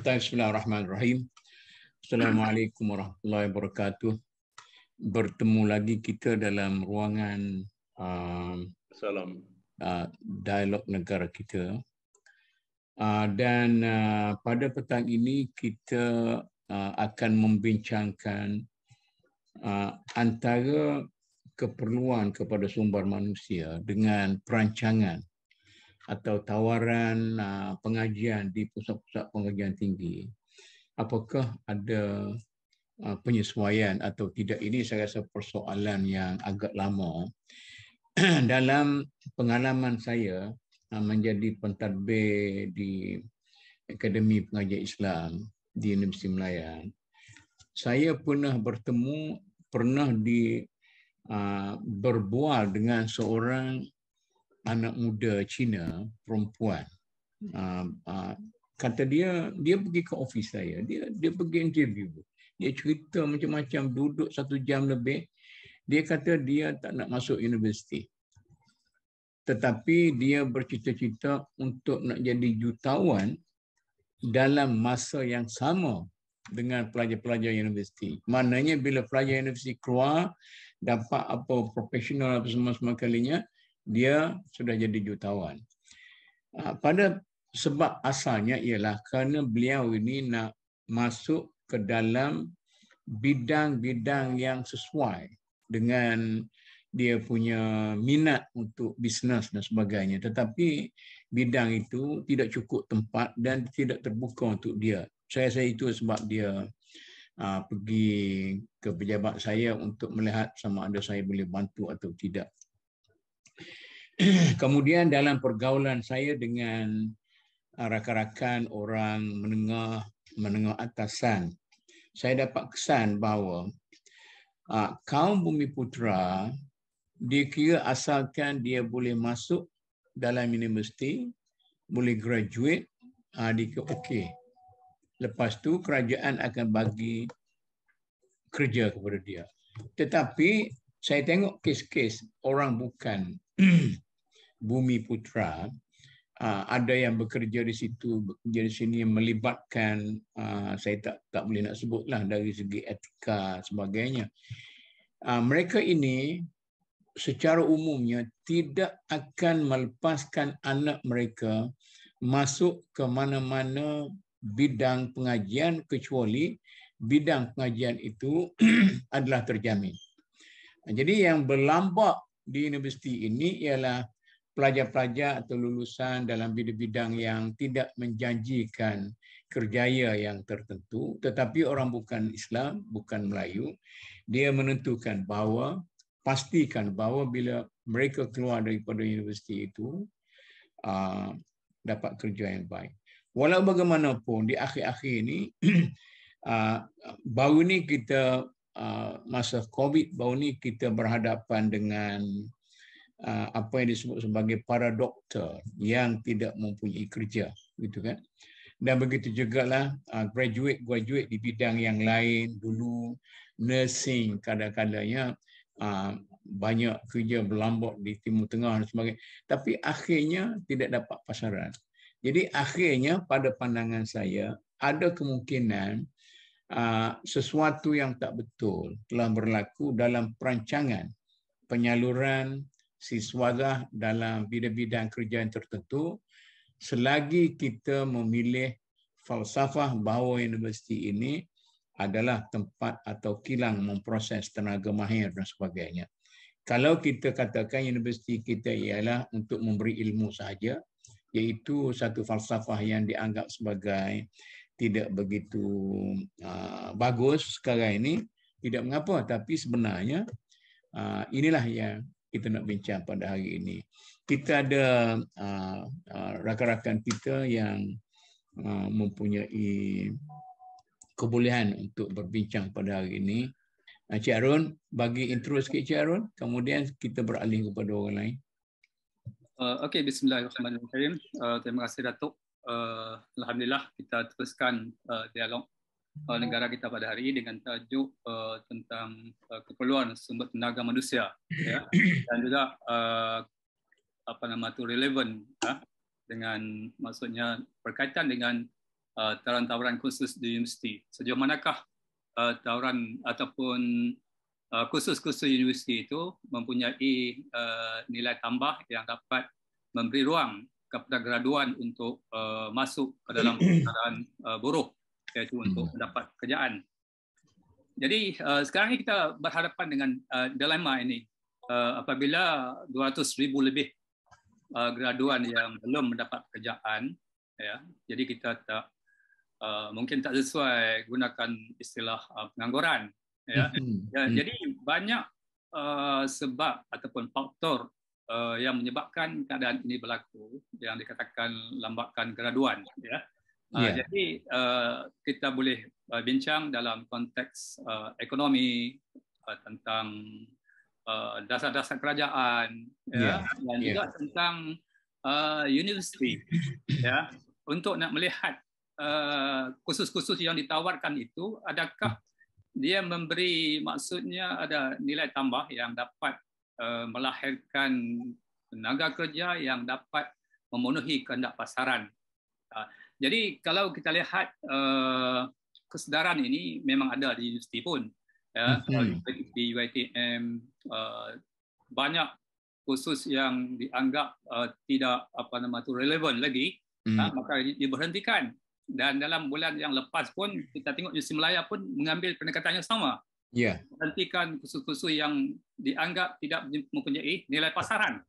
Bismillahirrahmanirrahim. Assalamualaikum warahmatullahi wabarakatuh. Bertemu lagi kita dalam ruangan Salam. dialog negara kita. Dan pada petang ini kita akan membincangkan antara keperluan kepada sumber manusia dengan perancangan atau tawaran pengajian di pusat-pusat pengajian tinggi. Apakah ada penyesuaian atau tidak? Ini saya rasa persoalan yang agak lama. Dalam pengalaman saya menjadi pentadbir di Akademi Pengajian Islam di Universiti Melayan, saya pernah berbual dengan seorang anak muda Cina, perempuan. Kata dia pergi ke ofis saya, dia pergi interview. Dia cerita macam-macam, duduk 1 jam lebih. Dia kata dia tak nak masuk universiti. Tetapi dia bercita-cita untuk nak jadi jutawan dalam masa yang sama dengan pelajar-pelajar universiti. Maknanya bila pelajar universiti keluar, dapat apa profesional apa semua kalinya, dia sudah jadi jutawan. Pada sebab asalnya ialah kerana beliau ini nak masuk ke dalam bidang-bidang yang sesuai dengan dia punya minat untuk bisnes dan sebagainya. Tetapi bidang itu tidak cukup tempat dan tidak terbuka untuk dia. Saya rasa itu sebab dia pergi ke pejabat saya untuk melihat sama ada saya boleh bantu atau tidak. Kemudian dalam pergaulan saya dengan rakan-rakan orang menengah atasan, saya dapat kesan bahawa kaum Bumiputera, dia kira asalkan dia boleh masuk dalam universiti, boleh graduate, dia kira okey. Lepas tu kerajaan akan bagi kerja kepada dia. Tetapi saya tengok kes-kes orang bukan Bumiputera, ada yang bekerja di situ, bekerja di sini yang melibatkan, saya tak boleh nak sebutlah dari segi etika sebagainya. Mereka ini secara umumnya tidak akan melepaskan anak mereka masuk ke mana-mana bidang pengajian kecuali bidang pengajian itu adalah terjamin. Jadi yang berlambak di universiti ini ialah pelajar-pelajar atau lulusan dalam bidang-bidang yang tidak menjanjikan kerjaya yang tertentu, tetapi orang bukan Islam, bukan Melayu, dia menentukan bahawa, pastikan bahawa bila mereka keluar daripada universiti itu, dapat kerja yang baik. Walau bagaimanapun, di akhir-akhir ini, baru ni kita, masa COVID, baru ni kita berhadapan dengan apa yang disebut sebagai para doktor yang tidak mempunyai kerja, gitu kan. Dan begitu jugalah graduate di bidang yang lain, dulu nursing kadang-kadangnya banyak kerja berlambak di Timur Tengah dan sebagainya, tapi akhirnya tidak dapat pasaran. Jadi akhirnya pada pandangan saya ada kemungkinan sesuatu yang tak betul telah berlaku dalam perancangan penyaluran siswadah dalam bidang-bidang kerjaan tertentu selagi kita memilih falsafah bahawa universiti ini adalah tempat atau kilang memproses tenaga mahir dan sebagainya. Kalau kita katakan universiti kita ialah untuk memberi ilmu sahaja, iaitu satu falsafah yang dianggap sebagai tidak begitu bagus sekarang ini, tidak mengapa. Tapi sebenarnya inilah yang kita nak bincang pada hari ini. Kita ada rakan-rakan kita yang mempunyai kebolehan untuk berbincang pada hari ini. Cik Arun, bagi intro sikit Cik Arun, kemudian kita beralih kepada orang lain. Okey, bismillahirrahmanirrahim. Terima kasih Datuk. Alhamdulillah kita teruskan dialog negara kita pada hari ini dengan tajuk tentang keperluan sumber tenaga manusia, ya, dan juga relevan dengan, maksudnya berkaitan dengan tawaran-tawaran khusus di universiti. Sejauh manakah tawaran ataupun kursus-kursus universiti itu mempunyai nilai tambah yang dapat memberi ruang kepada graduan untuk masuk ke dalam pencarian buruh, iaitu untuk mendapat pekerjaan. Jadi sekarang ini kita berhadapan dengan dilema ini. Apabila 200,000 lebih graduan yang belum mendapat pekerjaan, ya, jadi kita mungkin tak sesuai gunakan istilah pengangguran, ya. Jadi banyak sebab ataupun faktor yang menyebabkan keadaan ini berlaku, yang dikatakan lambakan graduan, ya. Jadi kita boleh bincang dalam konteks ekonomi, tentang dasar-dasar kerajaan, ya, dan juga tentang universiti, ya, untuk nak melihat kursus-kursus yang ditawarkan itu, adakah dia memberi, maksudnya ada nilai tambah yang dapat melahirkan tenaga kerja yang dapat memenuhi kehendak pasaran. Jadi kalau kita lihat kesedaran ini memang ada di universiti pun, ya, di UiTM banyak kursus yang dianggap tidak relevan lagi, maka diberhentikan. Dan dalam bulan yang lepas pun kita tengok Universiti Malaya pun mengambil pendekatan yang sama, menghentikan kursus-kursus yang dianggap tidak mempunyai nilai pasaran.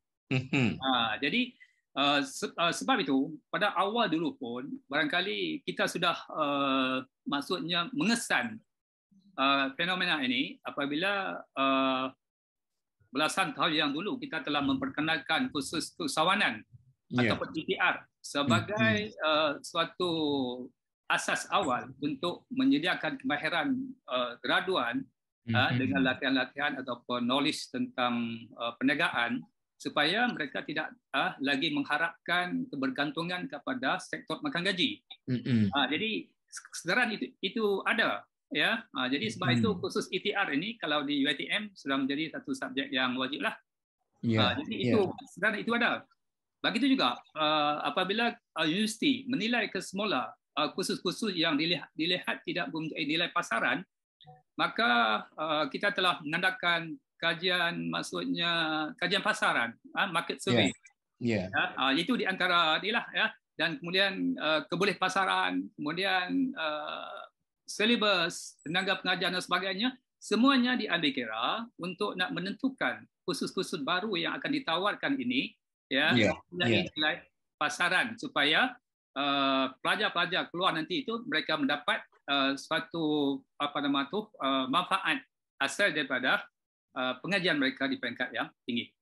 Jadi sebab itu pada awal dulu pun barangkali kita sudah maksudnya mengesan fenomena ini apabila belasan tahun yang dulu kita telah memperkenalkan kursus usahawanan ataupun ETR sebagai suatu asas awal untuk menyediakan kemahiran graduan dengan latihan-latihan ataupun knowledge tentang perniagaan, supaya mereka tidak lagi mengharapkan kebergantungan kepada sektor makan gaji. Jadi kesedaran itu ada, ya. Jadi sebab itu khusus ETR ini kalau di UiTM sudah menjadi satu subjek yang wajib lah. Jadi itu kesedaran itu ada. Begitu juga apabila universiti menilai kesemula kursus-kursus yang dilihat tidak mempunyai nilai pasaran, maka kita telah mengadakan kajian, maksudnya kajian pasaran, market survey. Itu di antara inilah, ya. Dan kemudian keboleh pasaran, kemudian silibus, tenaga pengajar dan sebagainya, semuanya diambil kira untuk nak menentukan kursus-kursus baru yang akan ditawarkan ini, ya, mempunyai nilai pasaran, supaya pelajar-pelajar keluar nanti itu mereka mendapat suatu manfaat asal daripada pengajian mereka di peringkat yang tinggi.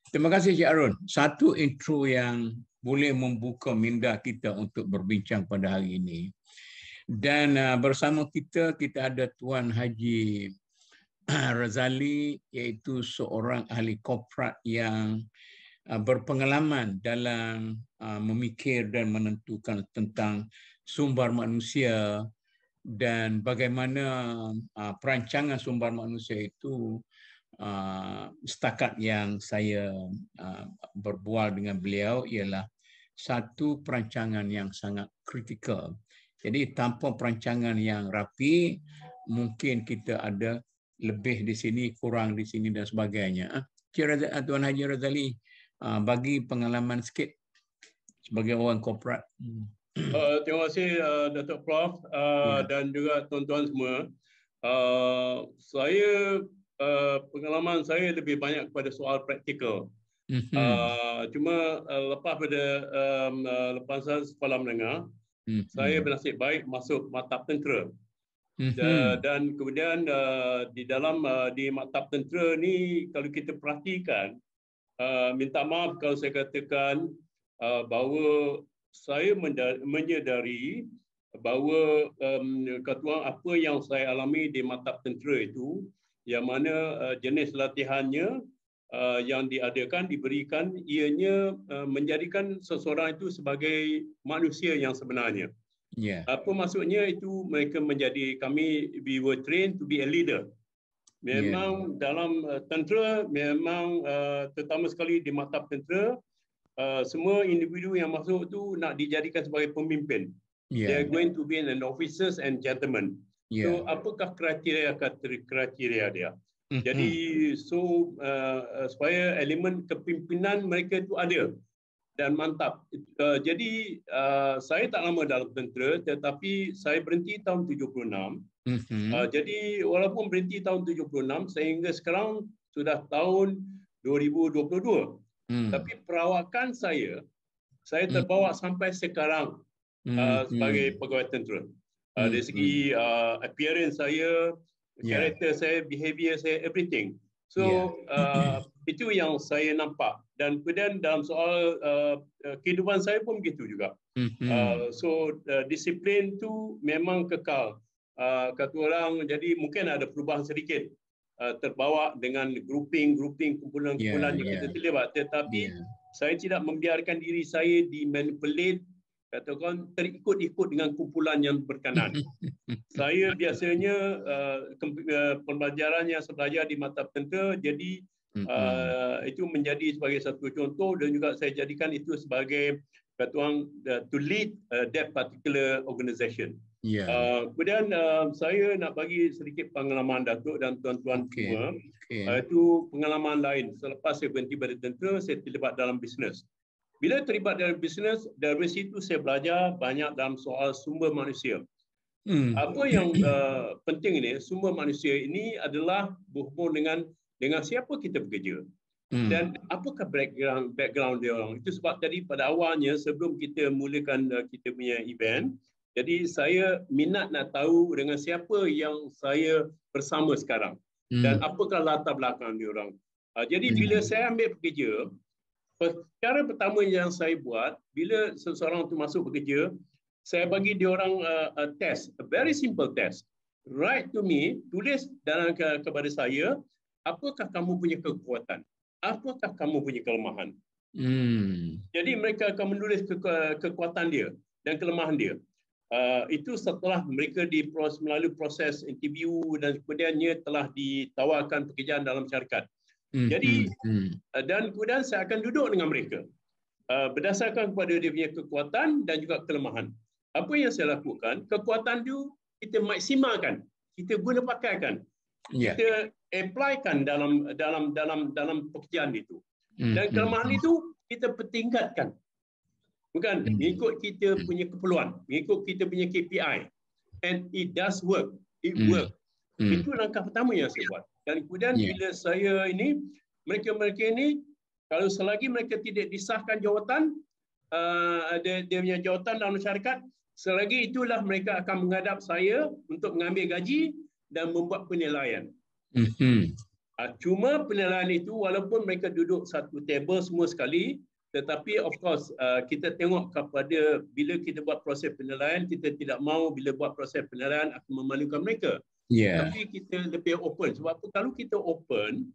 Terima kasih Cik Arun. Satu intro yang boleh membuka minda kita untuk berbincang pada hari ini. Dan bersama kita ada Tuan Haji Razali, iaitu seorang ahli korporat yang berpengalaman dalam memikir dan menentukan tentang sumber manusia dan bagaimana perancangan sumber manusia itu setakat yang saya berbual dengan beliau ialah satu perancangan yang sangat kritikal. Jadi tanpa perancangan yang rapi, mungkin kita ada lebih di sini, kurang di sini dan sebagainya. Tuan Haji Razali, bagi pengalaman sikit sebagai orang korporat. Terima kasih Datuk Prof dan juga tuan-tuan semua. Saya pengalaman saya lebih banyak kepada soal praktikal. Cuma lepas pada lepasan sekolah menengah, saya bernasib baik masuk maktab tentera. Dan kemudian di dalam di maktab tentera ni, kalau kita perhatikan, minta maaf kalau saya katakan bahawa saya menyedari bahawa katuan apa yang saya alami di maktab tentera itu, yang mana jenis latihannya yang diadakan, diberikan, ianya menjadikan seseorang itu sebagai manusia yang sebenarnya. Apa maksudnya itu? Mereka menjadi, we were trained to be a leader. Memang dalam tentera, memang terutama sekali di maktab tentera, semua individu yang masuk tu nak dijadikan sebagai pemimpin. They're going to be an officers and gentlemen. So apakah kriteria dia? Jadi supaya elemen kepimpinan mereka itu ada dan mantap. Jadi saya tak lama dalam tentera, tetapi saya berhenti tahun 76. Jadi walaupun berhenti tahun 76 sehingga sekarang sudah tahun 2022. Tapi perawakan saya terbawa sampai sekarang sebagai pegawai tentera. Dari segi appearance saya, karakter saya, behavior saya, everything. So itu yang saya nampak. Dan kemudian dalam soal kehidupan saya pun begitu juga. So disiplin tu memang kekal. Kata orang, jadi mungkin ada perubahan sedikit terbawa dengan kumpulan-kumpulan yang kita terlibat. Tetapi saya tidak membiarkan diri saya dimanipulate, katakan terikut-ikut dengan kumpulan yang berkanan. Saya biasanya pembelajaran yang saya belajar di Maktab Tentera, jadi itu menjadi sebagai satu contoh dan juga saya jadikan itu sebagai kata to lead that particular organisation. Kemudian saya nak bagi sedikit pengalaman Datuk dan tuan-tuan semua. Itu pengalaman lain. Selepas saya berhenti pada tentera, saya terlibat dalam bisnes. Bila terlibat dalam bisnes, dari situ saya belajar banyak dalam soal sumber manusia. Apa yang penting ini, sumber manusia ini adalah berhubung dengan siapa kita bekerja. Dan apakah background dia orang. Itu sebab tadi pada awalnya sebelum kita mulakan kita punya event, jadi saya minat nak tahu dengan siapa yang saya bersama sekarang dan apakah latar belakang dia orang. Jadi bila saya ambil pekerja, cara pertama yang saya buat bila seseorang tu masuk bekerja, saya bagi dia orang test, a very simple test. Write to me, tulis dalam kepada saya, apakah kamu punya kekuatan? Apakah kamu punya kelemahan? Jadi mereka akan menulis kekuatan dia dan kelemahan dia. Itu setelah mereka melalui proses interview dan kemudiannya telah ditawarkan pekerjaan dalam syarikat. Jadi dan kemudian saya akan duduk dengan mereka berdasarkan kepada dia punya kekuatan dan juga kelemahan. Apa yang saya lakukan? Kekuatan itu kita maksimalkan, kita guna pakaikan, kita applykan dalam pekerjaan itu. Dan kelemahan itu kita pertingkatkan. Bukan, mengikut kita punya keperluan, mengikut kita punya KPI. And it does work. It work. Itu langkah pertama yang saya buat. Dan kemudian bila saya ini, mereka ini, kalau selagi mereka tidak disahkan jawatan, dia punya jawatan dalam syarikat, selagi itulah mereka akan menghadap saya untuk mengambil gaji dan membuat penilaian. Cuma penilaian itu, walaupun mereka duduk satu table semua sekali, tetapi of course kita tengok kepada bila kita buat proses penilaian, kita tidak mahu bila buat proses penilaian akan memalukan mereka. Tapi kita lebih open. Sebab kalau kita open,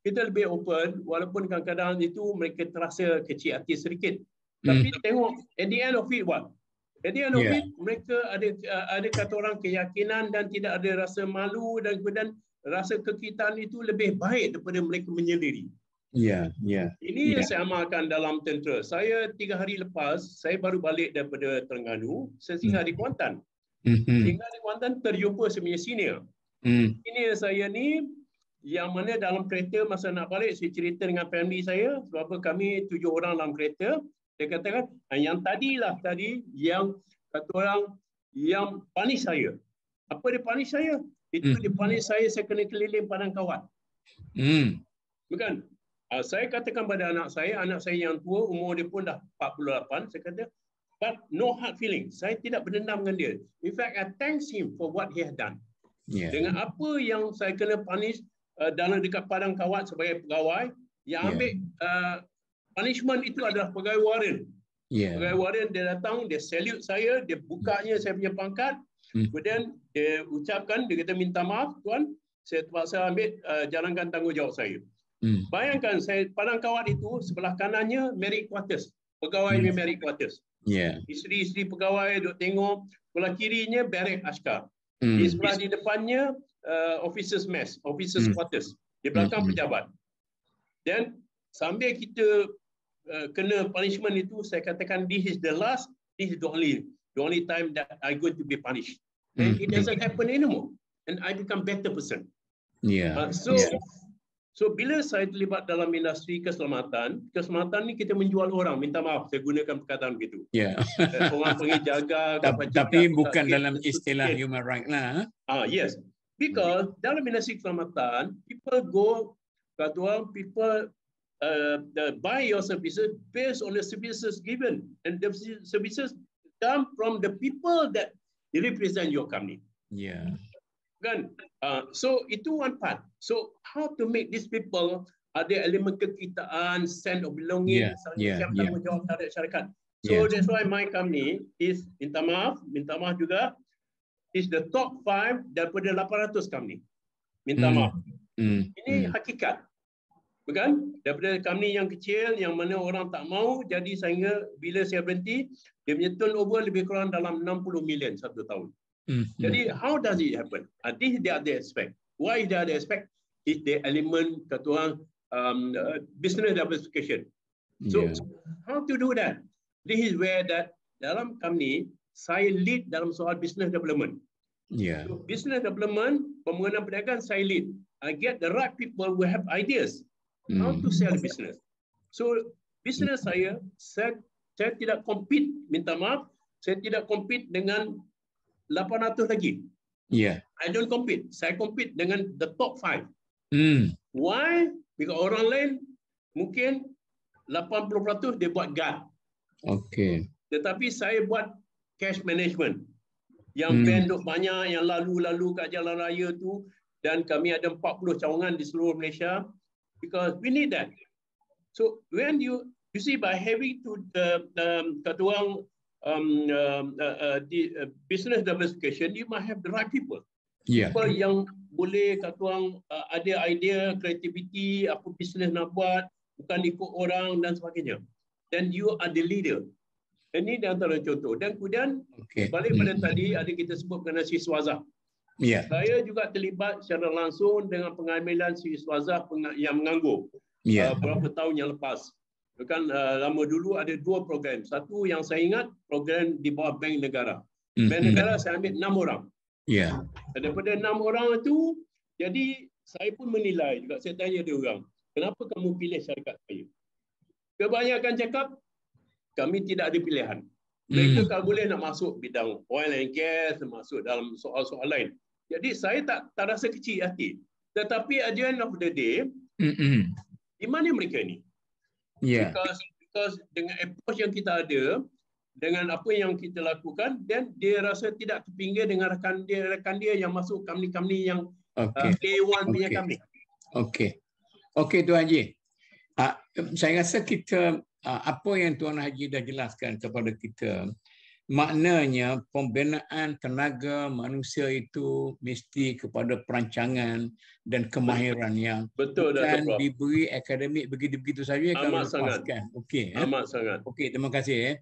kita lebih open walaupun kadang-kadang itu mereka terasa kecil hati sedikit. Tapi tengok at the end of it what? At the end of it mereka ada kata orang keyakinan dan tidak ada rasa malu dan kemudian rasa kekitaan itu lebih baik daripada mereka menyendiri. Ini yang saya amalkan dalam tentera. Saya 3 hari lepas, saya baru balik daripada Terengganu, saya singgah di Kuantan. Singgah di Kuantan terjumpa sebenarnya senior. Senior saya ni, yang mana dalam kereta masa nak balik, saya cerita dengan family saya, sebab kami 7 orang dalam kereta. Saya katakan, yang tadi yang kata orang, yang punish saya. Apa dia punish saya? Itu dia punish saya kena keliling padang kawat. Bukan? Saya katakan pada anak saya yang tua, umur dia pun dah 48, saya kata, but no hard feeling. Saya tidak berdendam dengan dia. In fact, I thanks him for what he has done. Dengan apa yang saya kena punish dalam dekat padang kawat sebagai pegawai, yang ambil punishment itu adalah pegawai waran. Pegawai waran dia datang, dia salute saya, dia bukanya saya punya pangkat, kemudian dia ucapkan, dia kata minta maaf tuan, saya terpaksa ambil jalankan tanggungjawab saya. Bayangkan saya padang kawat itu sebelah kanannya merit quarters, pegawainya merit quarters. Isteri-isteri pegawai duduk tengok, sebelah kirinya barrack askar. Di sebelah di depannya officers mess, officers quarters. Di belakang pejabat. Dan sambil kita kena punishment itu, saya katakan this is the only time that I going to be punished. And it doesn't happen anymore. And I become better person. So bila saya terlibat dalam industri keselamatan ni kita menjual orang, minta maaf saya gunakan perkataan begitu. Orang pergi jaga. Tapi bukan dalam istilah human right lah. Yes. Because dalam industri keselamatan, people buy your services based on the services given. And the services come from the people that represent your company. Kan? So itu one part. So how to make these people ada elemen kekitaan, sense of belonging, siap tanggungjawab terhadap syarikat. So that's why my company is, minta maaf juga, is the top 5 daripada 800 company. Minta maaf. Ini hakikat. Bukan? Daripada company yang kecil, yang mana orang tak mau, jadi sehingga bila saya berhenti, dia punya turnover lebih kurang dalam 60 million satu tahun. Jadi, how does it happen? This is the other aspect. Why is the other aspect? Is the element kata orang business diversification. So, how to do that? This is where that dalam company, saya lead dalam soal business development. So, business development, pembangunan perniagaan, saya lead. I get the right people who have ideas how to sell business. So, business saya tidak compete, minta maaf, saya tidak compete dengan 800 lagi. I don't compete. Saya compete dengan the top 5. Why? Because orang lain mungkin 80% dia buat guard. Tetapi saya buat cash management. Yang penduk banyak, yang lalu kat jalan raya tu, dan kami ada 40 cawangan di seluruh Malaysia, because we need that. So when you see by having to kata orang business diversification, you must have the right people. People yang boleh kata orang ada idea, creativity, apa business nak buat, bukan ikut orang dan sebagainya. Then you are the leader. Ini di antara contoh. Dan kemudian balik pada tadi ada kita sebut mengenai siswazah. Saya juga terlibat secara langsung dengan pengambilan siswazah yang menganggur beberapa tahun yang lepas. Kan lama dulu ada 2 program. Satu yang saya ingat, program di bawah Bank Negara. Bank Negara saya ambil 6 orang. Daripada 6 orang itu, jadi saya pun menilai juga. Saya tanya dia orang, kenapa kamu pilih syarikat saya? Kebanyakan cakap, kami tidak ada pilihan. Mereka kalau boleh nak masuk bidang oil and gas, masuk dalam soal-soal lain. Jadi saya tak rasa kecil hati. Tetapi at the end of the day, di mana mereka ni? Because dengan approach yang kita ada, dengan apa yang kita lakukan, dan dia rasa tidak terpinggir dengan rekan dia yang masuk company-company yang A1 punya company. Okey Tuan Haji. Saya rasa kita apa yang Tuan Haji dah jelaskan kepada kita, maknanya pembinaan tenaga manusia itu mesti kepada perancangan dan kemahiran yang bukan diberi akademik begitu-begitu saja kalau lepaskan. Amat sangat. Okey, terima kasih.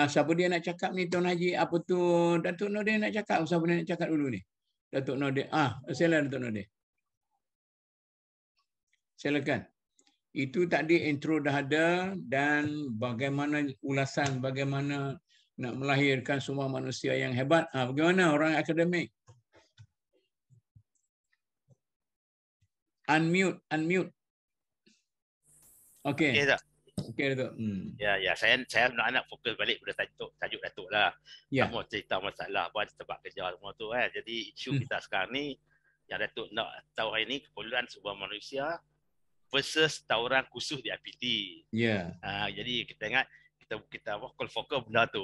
Siapa dia nak cakap ni Tuan Haji? Apa tu Datuk Nordin nak cakap? Siapa dia nak cakap dulu ni? Datuk Nordin. Silakan Datuk Nordin. Silakan. Itu tadi intro dah ada, dan bagaimana ulasan bagaimana nak melahirkan semua manusia yang hebat. Bagaimana orang akademik? Unmute. Okey. Okey Datuk. Ya, saya nak fokus balik pada tajuk Datuk lah. Kamu cerita masalah buat sebab kerja semua tu kan. Jadi isu kita sekarang ni yang Datuk nak tahu hari ni, keperluan sebuah manusia versus tauran khusus di IPT. Jadi kita ingat kita fokus benda tu,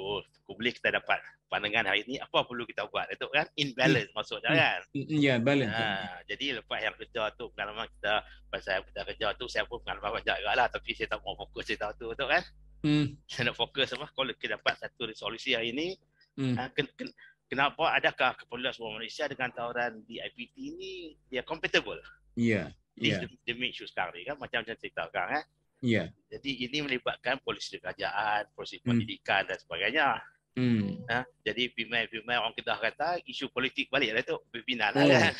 boleh kita dapat pandangan hari ni apa perlu kita buat, itu kan imbalance maksudnya kan. Balance. Jadi lepas yang kerja tu, pengalaman kita pasal kita kerja tu, saya pun pengalaman banyak juga lah, tapi saya tak mau fokus cerita tu kan. Saya nak fokus kalau kita dapat satu resolusi hari ni, kenapa adakah keperluan semua manusia dengan tawaran di IPT ni dia compatible? The main issue sekarang ni kan, macam-macam cerita kan. Jadi ini melibatkan polisi kerajaan, polisi pendidikan dan sebagainya. Jadi female orang Kedah kata isu politik balik lah tu, pimpinan lah kan.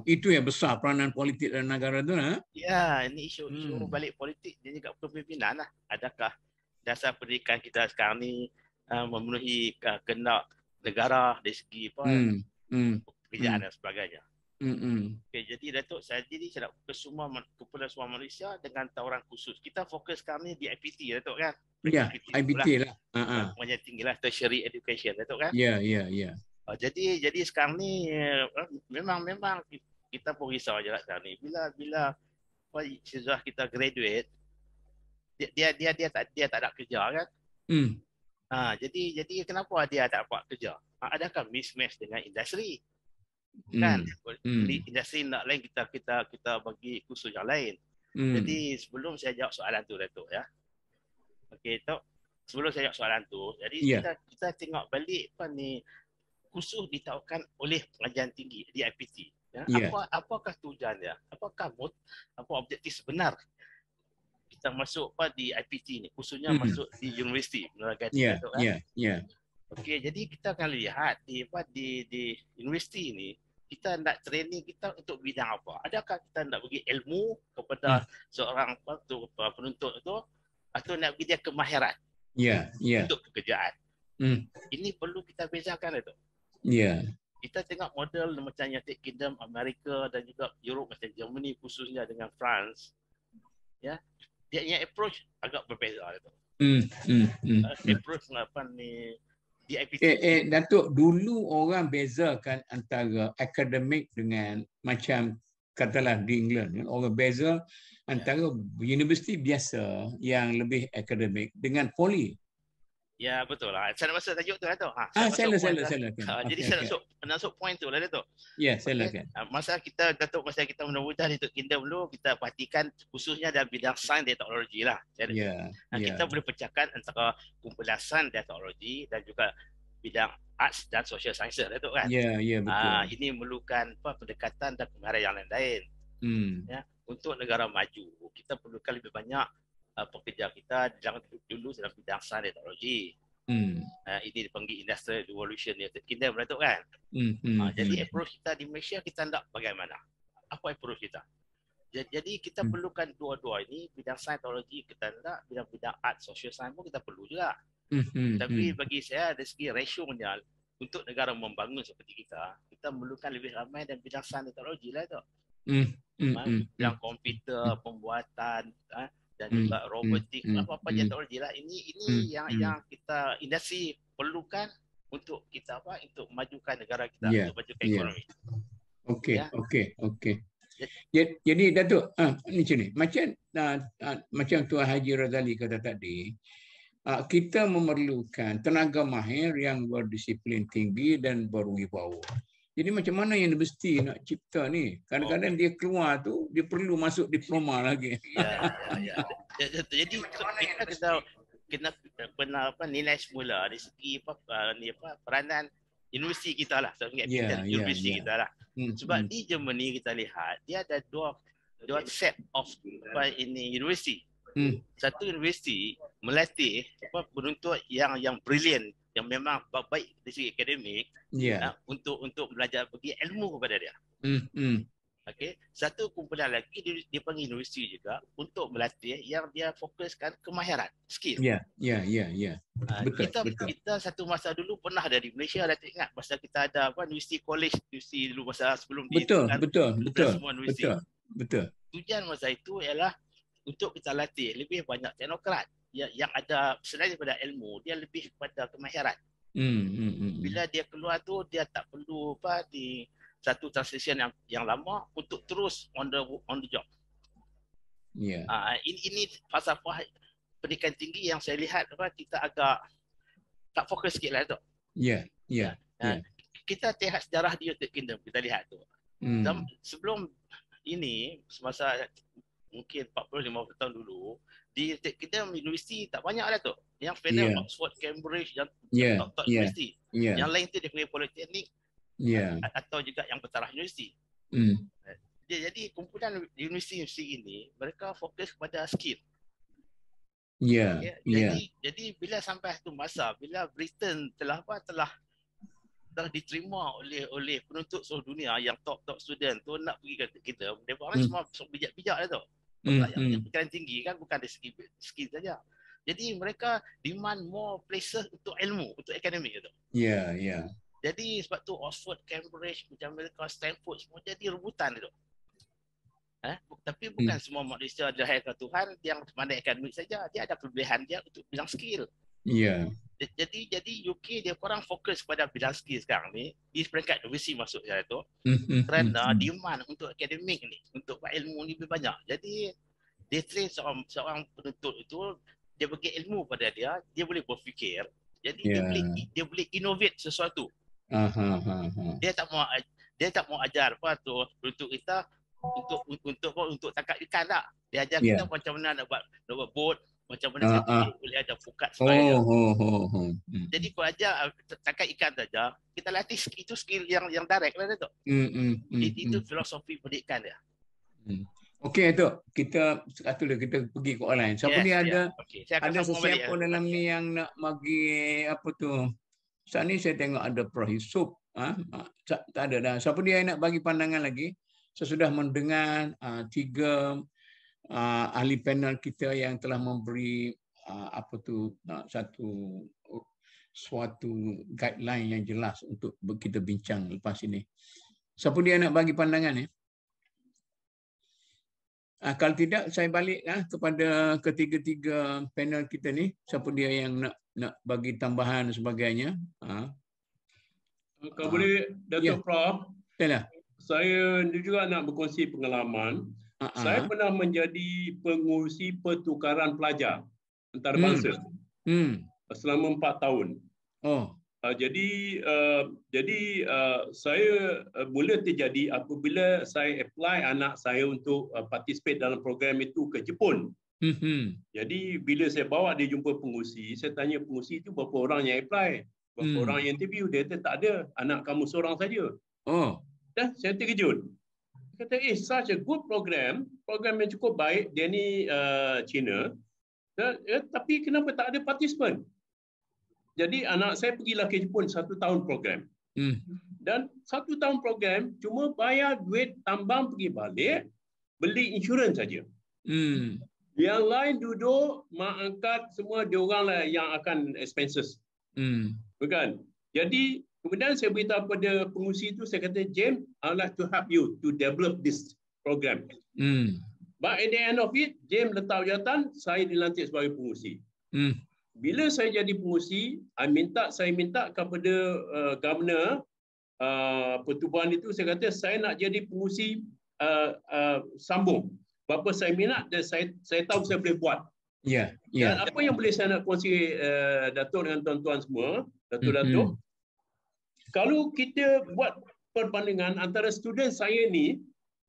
Itu yang besar peranan politik dalam negara tu. Ya, ini isu balik politik dia juga kepimpinan lah. Adakah dasar pendidikan kita sekarang ni memenuhi kehendak negara dari segi pekerjaan dan sebagainya. Okay, jadi Datuk, saya nak fokus kumpulan semua Malaysia dengan tawaran khusus. Kita fokus sekarang ni di IPT Datuk kan? Ya, IPT lah. Menjadi tinggi lah, tertiary education Datuk kan? Ya. Jadi sekarang ni memang kita pun risau je lah sekarang ni. Bila sesudah kita graduate, dia tak ada kerja kan? Jadi kenapa dia tak buat kerja? Adakah mismatch dengan industri? Kan? Industri nak lain kita bagi khusus yang lain. Jadi sebelum saya jawab soalan tu Datuk ya. Okey, Tok. Sebelum saya jawab soalan tu, jadi kita tengok balik apa ni khusus ditawarkan oleh pengajian tinggi di IPT. Ya? Apakah tujuan dia? Apa objektif sebenar kita masuk di IPT ni, khususnya masuk di universiti melalui Datuk kan? Okey, jadi kita akan lihat di universiti ni kita nak training kita untuk bidang apa? Adakah kita nak bagi ilmu kepada seorang penuntut itu atau nak bagi dia kemahiran untuk pekerjaan? Ini perlu kita bezakan itu. Kita tengok model macam United Kingdom, Amerika dan juga Europe macam Germany khususnya dengan France. Ya. Dia punya approach agak berbeza itu. Approach apa ni di IPT. Datuk, dulu orang bezakan antara akademik dengan macam katalah di England, orang beza antara universiti biasa yang lebih akademik dengan poli. Ya, betul lah. Saya nak masuk tajuk tu lah tu. Silakan. Jadi saya nak masuk point tu lah tu. Ya, silakan. Masa kita mudah-mudah di United Kingdom dulu, kita perhatikan khususnya dalam bidang sains dan teknologi lah. Kita boleh pecahkan antara kumpulan sains dan teknologi dan juga bidang arts dan social sciences lah tu kan. Ya, betul. Ini memerlukan pendekatan dan kemahiran yang lain-lain. Ya, untuk negara maju, kita perlukan lebih banyak pekerja kita dulu dalam bidang sains dan teknologi. Ini dipanggil Industrial Revolution United Kingdom lah tu kan. Jadi approach kita di Malaysia kita nak bagaimana? Apa approach kita? Jadi kita perlukan dua-dua ini, bidang sains teknologi kita nak, bidang art social science pun kita perlu juga. Tapi bagi saya dari segi rasionya untuk negara membangun seperti kita memerlukan lebih ramai dan bidang sains dan teknologi lah tu. Bidang komputer, pembuatan dan juga robotik, apa-apa teknologi lah. Ini yang kita industri perlukan untuk kita untuk memajukan negara kita, untuk majukan ekonomi. Okey. Jadi Datuk, macam Tuan Haji Razali kata tadi, kita memerlukan tenaga mahir yang berdisiplin tinggi dan berwibawa. Jadi macam mana universiti nak cipta ni? Kadang-kadang dia keluar tu, dia perlu masuk diploma lagi. Jadi kita kena nilai semula dari segi peranan universiti kita lah. Universiti kita lah. Sebab di Germany kita lihat, dia ada dua set of universiti. Satu universiti melatih penuntut yang brilliant, yang memang baik dari segi akademik untuk belajar bagi ilmu kepada dia. Okey, satu kumpulan lagi dia panggil universiti juga untuk melatih yang dia fokuskan kemahiran, skill. Betul. Kita satu masa dulu pernah ada di Malaysia, dah ingat masa kita ada universiti college, universiti dulu masa sebelum betul. Tujuan masa itu ialah untuk kita latih lebih banyak teknokrat yang ada selain daripada ilmu, dia lebih kepada kemahiran. Bila dia keluar tu dia tak perlu di satu transition yang lama untuk terus on the job. Ini falsafah pendidikan tinggi yang saya lihat kita agak tak fokus sikit lah tu. Kita lihat sejarah di United Kingdom, kita lihat tu. Sebelum ini, semasa mungkin 40-50 tahun dulu, di United Kingdom universiti tak banyak lah tu. Yang final Oxford, Cambridge, yang top universiti. Yang lain tu dia panggil politeknik atau juga yang bertaraf universiti. Jadi kumpulan universiti ini, mereka fokus kepada skill. Ya. Jadi bila sampai satu masa, bila Britain telah diterima oleh penuntut seluruh dunia yang top student tu nak pergi ke kita, mereka orang semua bijak-bijak lah tu. Yang pikiran tinggi kan, bukan dari segi saja. Jadi mereka demand more places untuk ilmu, untuk akademik tu. Ya. Jadi sebab tu Oxford, Cambridge, macam mereka Stanford semua jadi rebutan tu. Tapi bukan semua manusia dilahirkan Tuhan yang pandai akademik saja. Dia ada kelebihan dia untuk bidang skill. Ya. Jadi UK dia kurang fokus pada bidang skill sekarang ni, di peringkat universiti masuk dia tu. Kerana demand untuk akademik ni, untuk ilmu ni lebih banyak. Jadi dia train seorang penuntut itu, dia bagi ilmu pada dia boleh berfikir. Jadi dia boleh innovate sesuatu. Dia tak mau ajar apa tu untuk kita untuk tangkap ikan tak. Dia ajar kita macam mana nak buat boat, macam mana kita boleh ada pukat sebagainya. Jadi kalau ajar tangkap ikan saja, kita latih itu skill yang direct lah tu. Itu filosofi pendidikan dia. Okey tu, kita pergi ke online. Siapa dia ada sesiapa dalam ni yang nak bagi apa tu? Saat ni saya tengok ada Prof. Tak ada dah. Siapa dia yang nak bagi pandangan lagi? Saya sudah mendengar 3 ahli panel kita yang telah memberi suatu guideline yang jelas untuk kita bincang lepas ini. Siapa dia nak bagi pandangan ni? Kalau tidak, saya balik kepada ketiga-tiga panel kita ni. Siapa dia yang nak bagi tambahan dan sebagainya? Kalau boleh, Datuk Prof. Yalah. Saya juga nak berkongsi pengalaman. Saya pernah menjadi pengurusi pertukaran pelajar antarabangsa selama 4 tahun. Jadi saya mula terjadi apabila saya apply anak saya untuk participate dalam program itu ke Jepun. Jadi bila saya bawa dia jumpa pengurusi, saya tanya pengurusi itu berapa orang yang apply, berapa orang yang interview. Dia kata tak ada, anak kamu seorang saja. Dan saya terkejut. Dia kata, such a good program yang cukup baik. Dia ni Cina. Tapi kenapa tak ada participant? Jadi anak saya pergilah ke Jepun 1 tahun program. Dan 1 tahun program cuma bayar duit tambang pergi balik, beli insurans saja. Yang lain duduk, mak angkat semua diorang lah yang akan expenses. Bukan? Jadi kemudian saya beritahu kepada pengurusi itu, saya kata, James, I would like to help you to develop this program. But at the end of it, James letak jawatan, saya dilantik sebagai pengurusi. Bila saya jadi pengurusi, saya minta kepada governor pertubuhan itu, saya kata saya nak jadi pengurusi sambung. Berapa saya minat dan saya tahu saya boleh buat. Dan apa yang boleh saya nak kongsi Datuk dengan tuan-tuan semua, Datuk-Datuk, kalau kita buat perbandingan antara student saya ni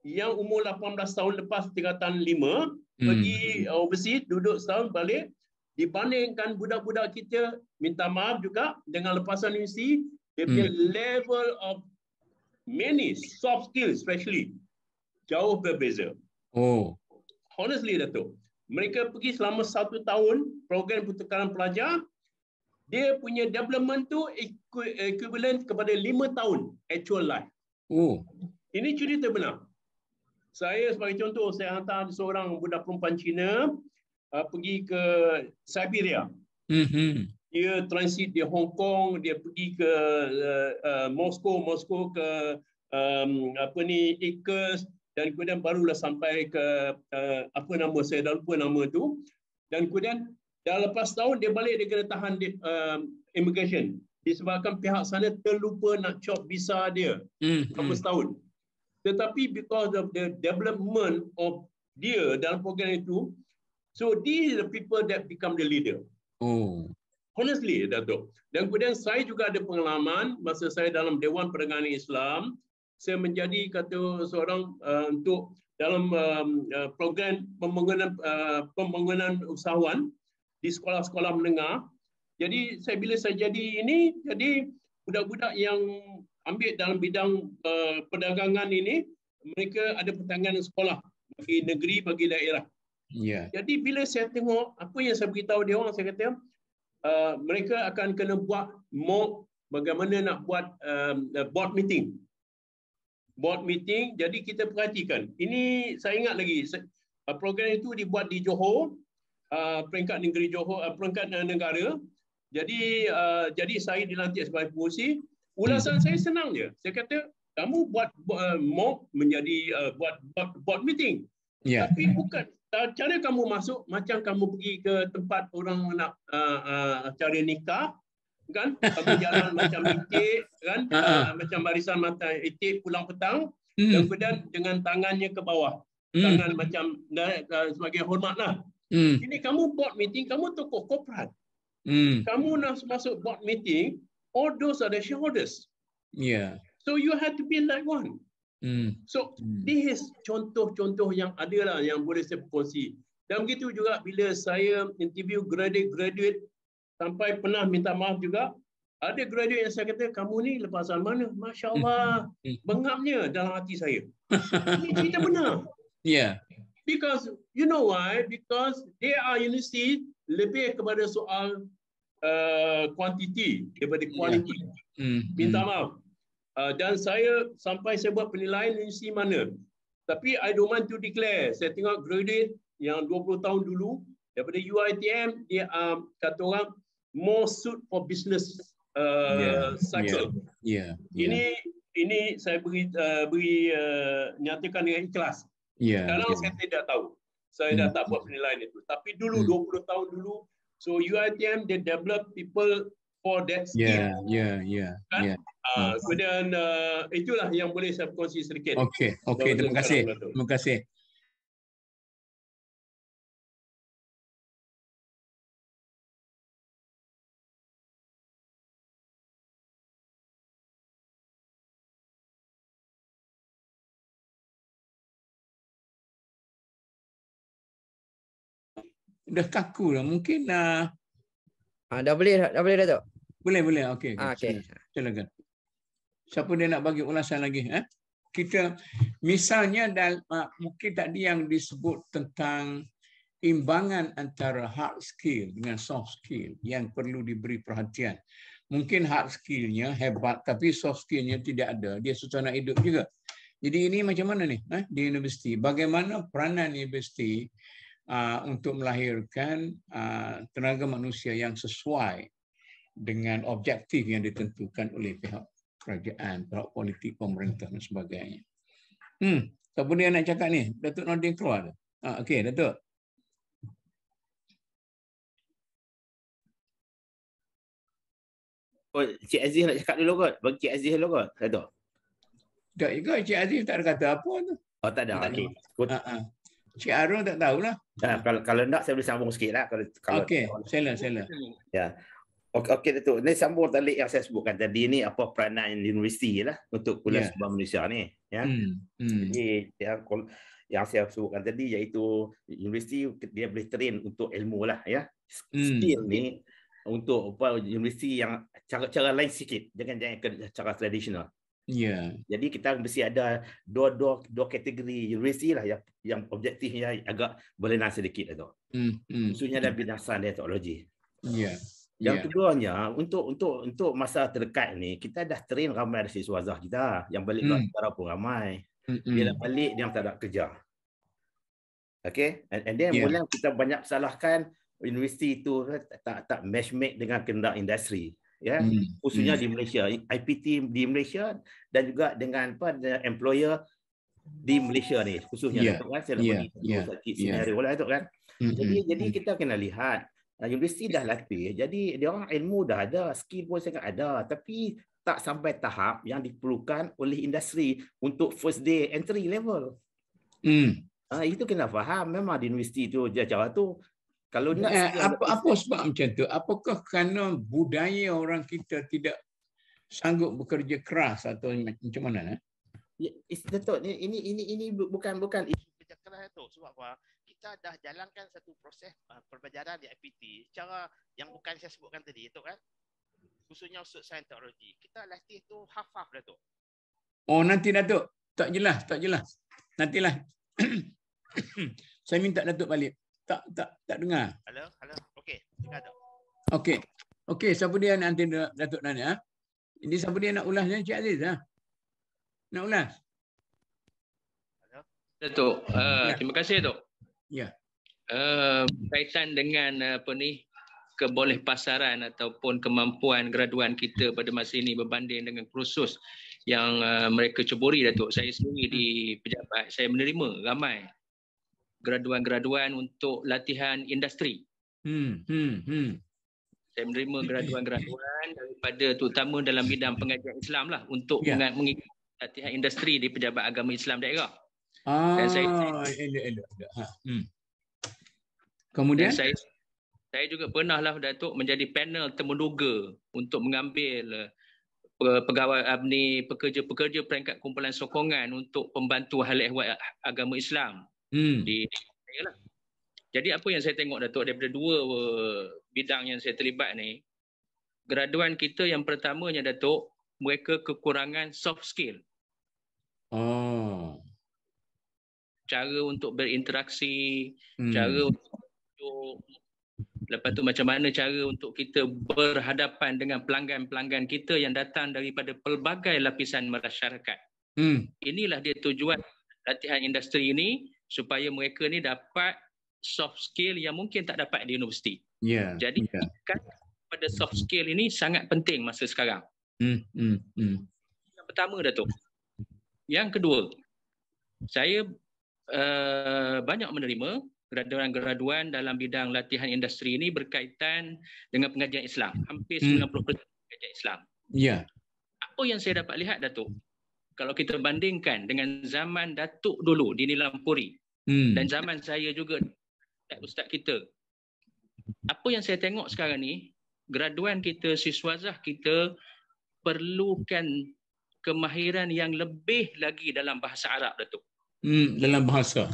yang umur 18 tahun lepas tingkatan 5 pergi overseas, duduk setahun balik, dibandingkan budak-budak kita, minta maaf juga, dengan lepasan universiti, dia punya level of many soft skills especially jauh berbeza. Honestly, Datuk, mereka pergi selama 1 tahun program pertukaran pelajar, dia punya development tu equivalent kepada 5 tahun actual life. Ini cerita benar. Saya sebagai contoh, saya hantar seorang budak perempuan Cina pergi ke Siberia. Dia transit di Hong Kong, dia pergi ke Moskow ke Ikers, dan kemudian barulah sampai ke saya dah lupa nama tu. Dan kemudian dah lepas tahun dia balik, dia kena tahan immigration disebabkan pihak sana terlupa nak cop visa dia berapa setahun. Tetapi because of the development of dia dalam program itu, so these are the people that become the leader. Honestly, Datuk. Dan kemudian saya juga ada pengalaman masa saya dalam Dewan Perdagangan Islam, saya menjadi seorang untuk dalam program pembangunan usahawan di sekolah-sekolah menengah. Jadi bila saya jadi ini, jadi budak-budak yang ambil dalam bidang perdagangan ini, mereka ada perdagangan sekolah bagi negeri, bagi daerah. Jadi bila saya tengok apa yang saya beritahu dia orang, saya kata mereka akan kena buat mock bagaimana nak buat board meeting. Board meeting, jadi kita perhatikan. Ini saya ingat lagi, program itu dibuat di Johor, peringkat negeri Johor, peringkat negara. Jadi saya dilantik sebagai pengurusi. Ulasan saya senang je. Saya kata, kamu buat mock menjadi buat board meeting. Tapi bukan cara kamu masuk macam kamu pergi ke tempat orang nak cara nikah, kan? Kamu jalan macam itik, kan? Macam barisan mata itik pulang petang, dan kemudian dengan tangannya ke bawah. Tangan macam sebagai hormat lah. Ini kamu board meeting, kamu tokoh korporat. Kamu nak masuk board meeting, all those are the shareholders. So you have to be like one. So this is contoh-contoh yang ada lah yang boleh saya kongsi. Dan begitu juga bila saya interview graduate sampai pernah minta maaf juga, ada graduate yang saya kata, kamu ni lepasan mana? Masya Allah, bengapnya dalam hati saya. Ini cerita benar. Because you know why? Because they are university lebih kepada soal quantity daripada quality. Minta maaf. Dan saya sampai saya buat penilaian universiti mana. Tapi I don't want to declare. Saya tengok graduate yang 20 tahun dulu daripada UiTM, dia kata orang more suit for business cycle. Ini saya beri nyatakan dengan ikhlas. Sekarang saya tidak tahu. Saya dah tak buat penilaian itu. Tapi dulu 20 tahun dulu, so UiTM they develop people for that skill. Kemudian itulah yang boleh saya kongsi sedikit. Okey, terima kasih. Terima kasih. Dah kaku dah. Mungkin dah boleh Datuk. Boleh. Okey. Silakan. Siapa dia nak bagi ulasan lagi? Kita misalnya mungkin tadi yang disebut tentang imbangan antara hard skill dengan soft skill yang perlu diberi perhatian. Mungkin hard skillnya hebat tapi soft skillnya tidak ada. Dia susah nak hidup juga. Jadi ini macam mana ni di universiti? Bagaimana peranan universiti untuk melahirkan tenaga manusia yang sesuai dengan objektif yang ditentukan oleh pihak kerajaan, pihak politik, pemerintah dan sebagainya. Siapa dia nak cakap ni? Datuk Nordin keluar. Okey, Datuk. Cik Aziz nak cakap dulu kot? Bagi Cik Aziz dulu kot, Datuk. Tak juga, Cik Aziz tak ada kata apa tu. Tak ada. Okey. Cik Arul tak tahulah. Kalau nak saya boleh sambung sikit lah. Okey, sila. Ya. Okey Datuk, ni sambung talik yang saya sebutkan tadi ni, apa peranan universiti lah untuk kuliah sumber manusia ni. Jadi yang saya sebutkan tadi iaitu universiti dia boleh train untuk ilmu lah ya. Skill ni untuk universiti yang cara lain sikit, jangan cara tradisional. Jadi kita mesti ada dua kategori universiti lah yang objektifnya agak berlainan sedikit itu. Khususnya dalam bidang sains dan teknologi. Yang keduanya untuk masa terdekat ni kita dah train ramai dari siswa kita yang balik luar negara pun ramai. Dia dah balik dia tak ada kerja. Okay, and then mula kita banyak salahkan universiti itu tak match-make dengan kehendak industri. Khususnya di Malaysia, IPT di Malaysia dan juga dengan employer di Malaysia ni khususnya kan saya nak bagi scenario lah tu kan. Jadi kita kena lihat universiti dah latih, jadi dia orang ilmu dah ada, skill pun sangat ada, tapi tak sampai tahap yang diperlukan oleh industri untuk first day entry level. Itu kena faham memang di universiti tu cara tu. Kalau nak apa sebab macam tu? Apakah kerana budaya orang kita tidak sanggup bekerja keras atau macam mana? Datuk, ini bukan isu kerja keras tu. Sebab apa? Kita dah jalankan satu proses pembelajaran di IPT cara yang bukan saya sebutkan tadi tu kan. Khususnya untuk sains teknologi. Kita latih tu half-half Datuk. Oh nanti Datuk, tak jelas. Nantilah. Saya minta Datuk balik. Tak dengar. Halo. Okey, dengar tak? Okey, siapa dia nanti Datuk nanya? Ini siapa dia nak ulasnya, Cik Aziz? Nak ulas? Datuk, terima kasih Datuk. Ya. Berkaitan dengan kebolehpasaran ataupun kemampuan graduan kita pada masa ini berbanding dengan kursus yang mereka ceburi, Datuk. Saya sendiri di pejabat, saya menerima ramai graduan-graduan untuk latihan industri. Saya menerima graduan-graduan daripada terutama dalam bidang pengajian Islam lah untuk mengikuti latihan industri di Pejabat Agama Islam daerah. Dan kemudian saya juga pernah lah Datuk menjadi panel temuduga untuk mengambil pekerja-pekerja peringkat kumpulan sokongan untuk pembantu hal ehwal agama Islam di daerah. Jadi apa yang saya tengok Datuk daripada dua bidang yang saya terlibat ni, graduan kita yang pertamanya Datuk, mereka kekurangan soft skill. Cara untuk berinteraksi, cara untuk lepas tu macam mana cara untuk kita berhadapan dengan pelanggan-pelanggan kita yang datang daripada pelbagai lapisan masyarakat. Inilah dia tujuan latihan industri ini, supaya mereka ni dapat soft skill yang mungkin tak dapat di universiti. Jadi pada soft skill ini sangat penting masa sekarang. Yang pertama Datuk. Yang kedua, saya banyak menerima graduan-graduan dalam bidang latihan industri ini berkaitan dengan pengajian Islam. Hampir 90% pengajian Islam. Apa yang saya dapat lihat Datuk, kalau kita bandingkan dengan zaman Datuk dulu di Nilampuri dan zaman saya juga ustaz kita, apa yang saya tengok sekarang ni, graduan kita, siswazah kita perlukan kemahiran yang lebih lagi dalam bahasa Arab Datuk. Dalam bahasa,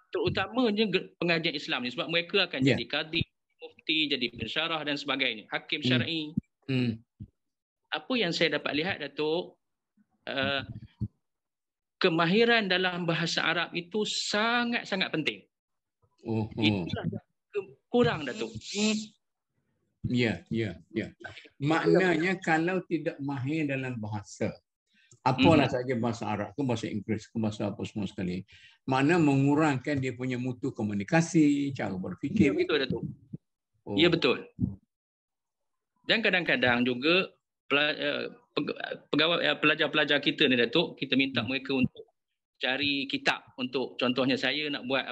terutamanya pengajian Islam ni, sebab mereka akan jadi qadi, mufti, jadi pensyarah dan sebagainya, hakim syar'i. Apa yang saya dapat lihat Datuk, kemahiran dalam bahasa Arab itu sangat-sangat penting. Itulah yang kurang Datuk. Ya. Maknanya kalau tidak mahir dalam bahasa, apalah saja bahasa Arab ke bahasa Inggeris ke bahasa apa semua sekali, makna mengurangkan dia punya mutu komunikasi, cara berfikir. Ya betul Datuk. Ya betul. Dan kadang-kadang juga pelajar-pelajar kita ni Datuk, kita minta mereka untuk cari kitab untuk, contohnya saya nak buat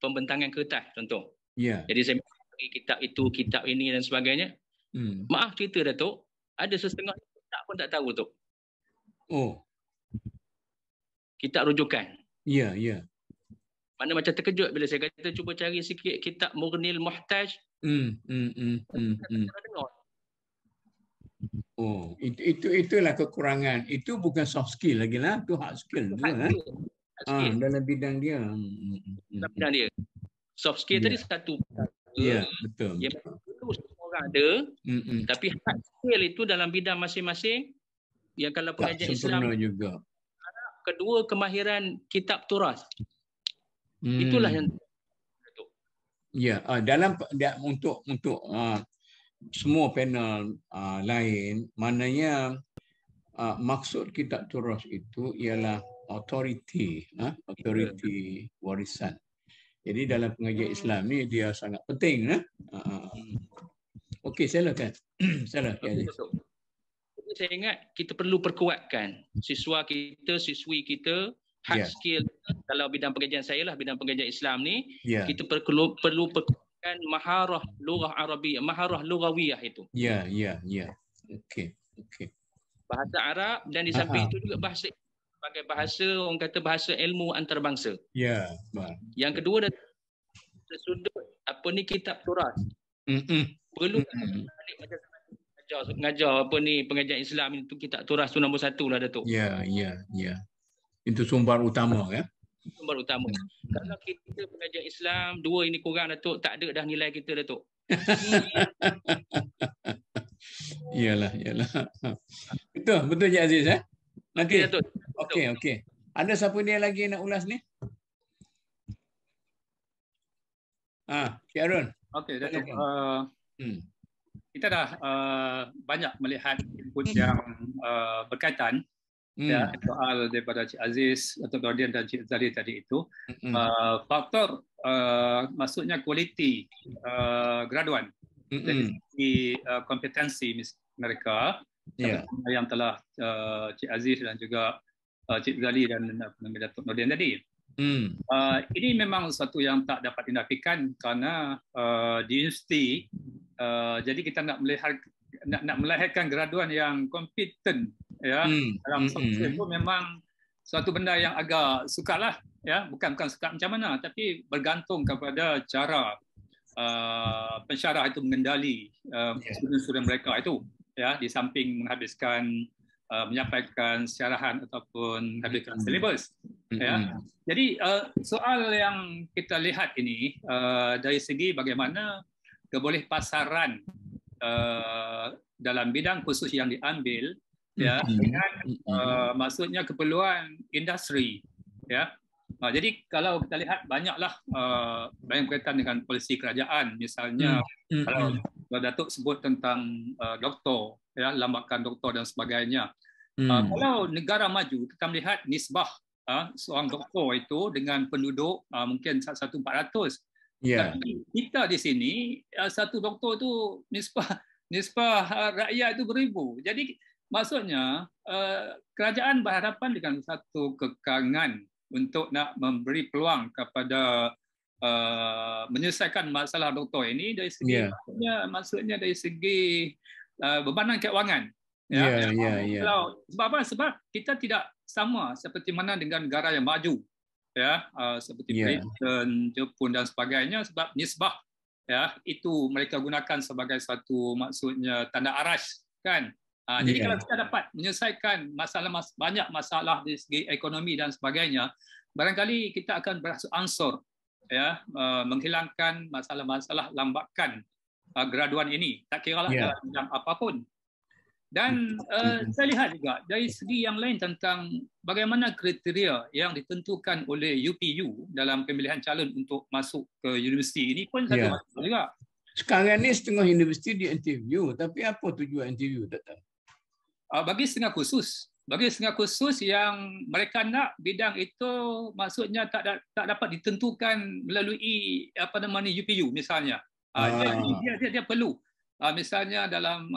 pembentangan kertas contoh. Jadi saya cari kitab itu, kitab ini dan sebagainya. Maaf cerita Datuk, ada setengah kitab pun tak tahu Datuk. Kitab rujukan. Mana macam terkejut bila saya kata cuba cari sikit kitab Mughnil Muhtaj. Itulah kekurangan. Itu bukan soft skill lagi lah, itu hard skill juga. Dalam bidang dia. Dalam bidang dia. Soft skill tadi satu. Betul. Yang perlu semua orang ada. Tapi hard skill itu dalam bidang masing-masing. Yang kalau pengajian Islam juga. Kedua, kemahiran kitab turas. Itulah yang dalam untuk semua panel lain, maknanya maksud kitab turas itu ialah authority warisan. Jadi dalam pengajian Islam ni dia sangat penting. Okey, silakan. Saya ingat kita perlu perkuatkan siswa kita, siswi kita, hard skill. Kalau bidang pengajian saya lah, bidang pengajian Islam ni, kita perlu perkuatkan maharah lughah Arabiyah, maharah lughawiyah itu. Okey. Bahasa Arab, dan di samping itu juga bahasa sebagai bahasa, orang kata bahasa ilmu antarabangsa. Yang kedua, sudut kitab turas. Perlu mengajar pengajian Islam itu, kitab turas tu nombor 1 lah Datuk. Itu sumber utama Sumber utama. Kalau kita pengajian Islam 2 ini kurang Datuk, tak ada dah nilai kita Datuk. Iyalah. Betul Cik Aziz Nanti. Okey. Ada siapa dia lagi nak ulas ni? Cik Arun. Okey, Datuk. Kita dah banyak melihat input yang berkaitan ya, soal daripada Cik Aziz, Datuk Nordin dan Cik Zali tadi itu. Faktor maksudnya kualiti graduan dari segi kompetensi mereka yang telah Cik Aziz dan juga Cik Zali dan Datuk Nordin tadi. Ini memang sesuatu yang tak dapat dinafikan kerana di universiti jadi kita nak melahirkan graduan yang kompeten ya dalam subjek itu memang suatu benda yang agak sukarlah ya, bukan sukar macam mana, tapi bergantung kepada cara pensyarah itu mengendali student-student mereka itu ya, di samping menghabiskan menyampaikan syarahan ataupun menghabiskan silibus ya. Jadi soal yang kita lihat ini dari segi bagaimana kebolehpasaran dalam bidang khusus yang diambil ya, dengan maksudnya keperluan industri ya. Jadi kalau kita lihat banyaklah banyak berkaitan dengan polisi kerajaan, misalnya kalau Datuk sebut tentang doktor ya, lambakan doktor dan sebagainya. Kalau negara maju kita melihat nisbah seorang doktor itu dengan penduduk mungkin 1/400. Tapi kita di sini satu doktor itu nisbah rakyat itu beribu. Jadi maksudnya kerajaan berhadapan dengan satu kekangan untuk nak memberi peluang kepada menyelesaikan masalah doktor ini dari segi maksudnya dari segi bebanan keuangan. Kalau sebab apa? Sebab kita tidak sama seperti mana dengan negara yang maju ya, seperti Britain, Jepun dan sebagainya, sebab nisbah ya itu mereka gunakan sebagai satu maksudnya tanda aras kan. Jadi kalau kita dapat menyelesaikan banyak masalah dari segi ekonomi dan sebagainya, barangkali kita akan beransur ya menghilangkan masalah-masalah lambakan graduan ini, tak kiralah dalam bidang apapun. Dan saya lihat juga dari segi yang lain tentang bagaimana kriteria yang ditentukan oleh UPU dalam pemilihan calon untuk masuk ke universiti ini pun satu masalah juga. Sekarang ni setengah universiti di interview, tapi apa tujuan interview tak tahu? Bagi setengah khusus yang mereka nak bidang itu maksudnya tak dapat ditentukan melalui UPU misalnya. Dia perlu misalnya dalam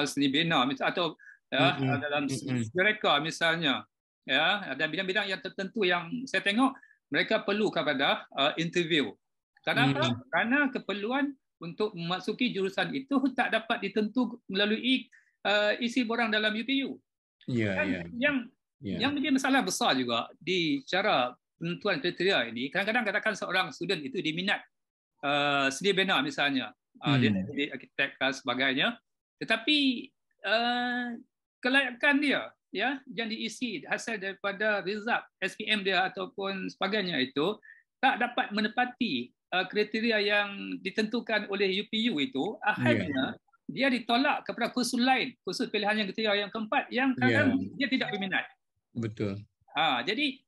seni bina atau dalam mereka misalnya ya, dan bidang-bidang yang tertentu yang saya tengok mereka perlu kepada interview. Kenapa? Kerana keperluan untuk memasuki jurusan itu tak dapat ditentu melalui isi borang dalam UPU. Yang menjadi masalah besar juga di cara penentuan kriteria ini, kadang-kadang katakan seorang student itu diminat seni bina misalnya, dia jadi arkitek dan sebagainya, tetapi kelayakan dia ya yang diisi hasil daripada result SPM dia ataupun sebagainya itu tak dapat menepati kriteria yang ditentukan oleh UPU itu, akhirnya dia ditolak kepada kursus lain, kursus pilihan yang ketiga, yang keempat, yang kadang dia tidak berminat. Betul. Jadi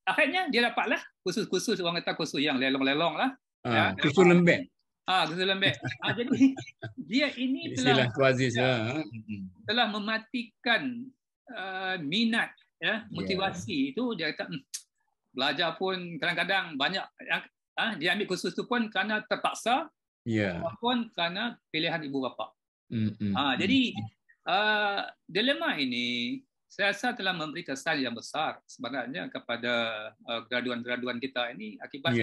akhirnya dia dapatlah kursus-kursus, orang kata kursus yang lelong-lelong lah. Kursus lembek. Kursus lembek. Jadi dia ini telah mematikan minat ya, motivasi itu. Dia kata belajar pun kadang-kadang banyak dia ambil kursus itu pun kerana terpaksa, maupun kerana pilihan ibu bapa. Jadi dilema ini saya rasa telah memberi kesan yang besar sebenarnya kepada graduan-graduan kita ini akibat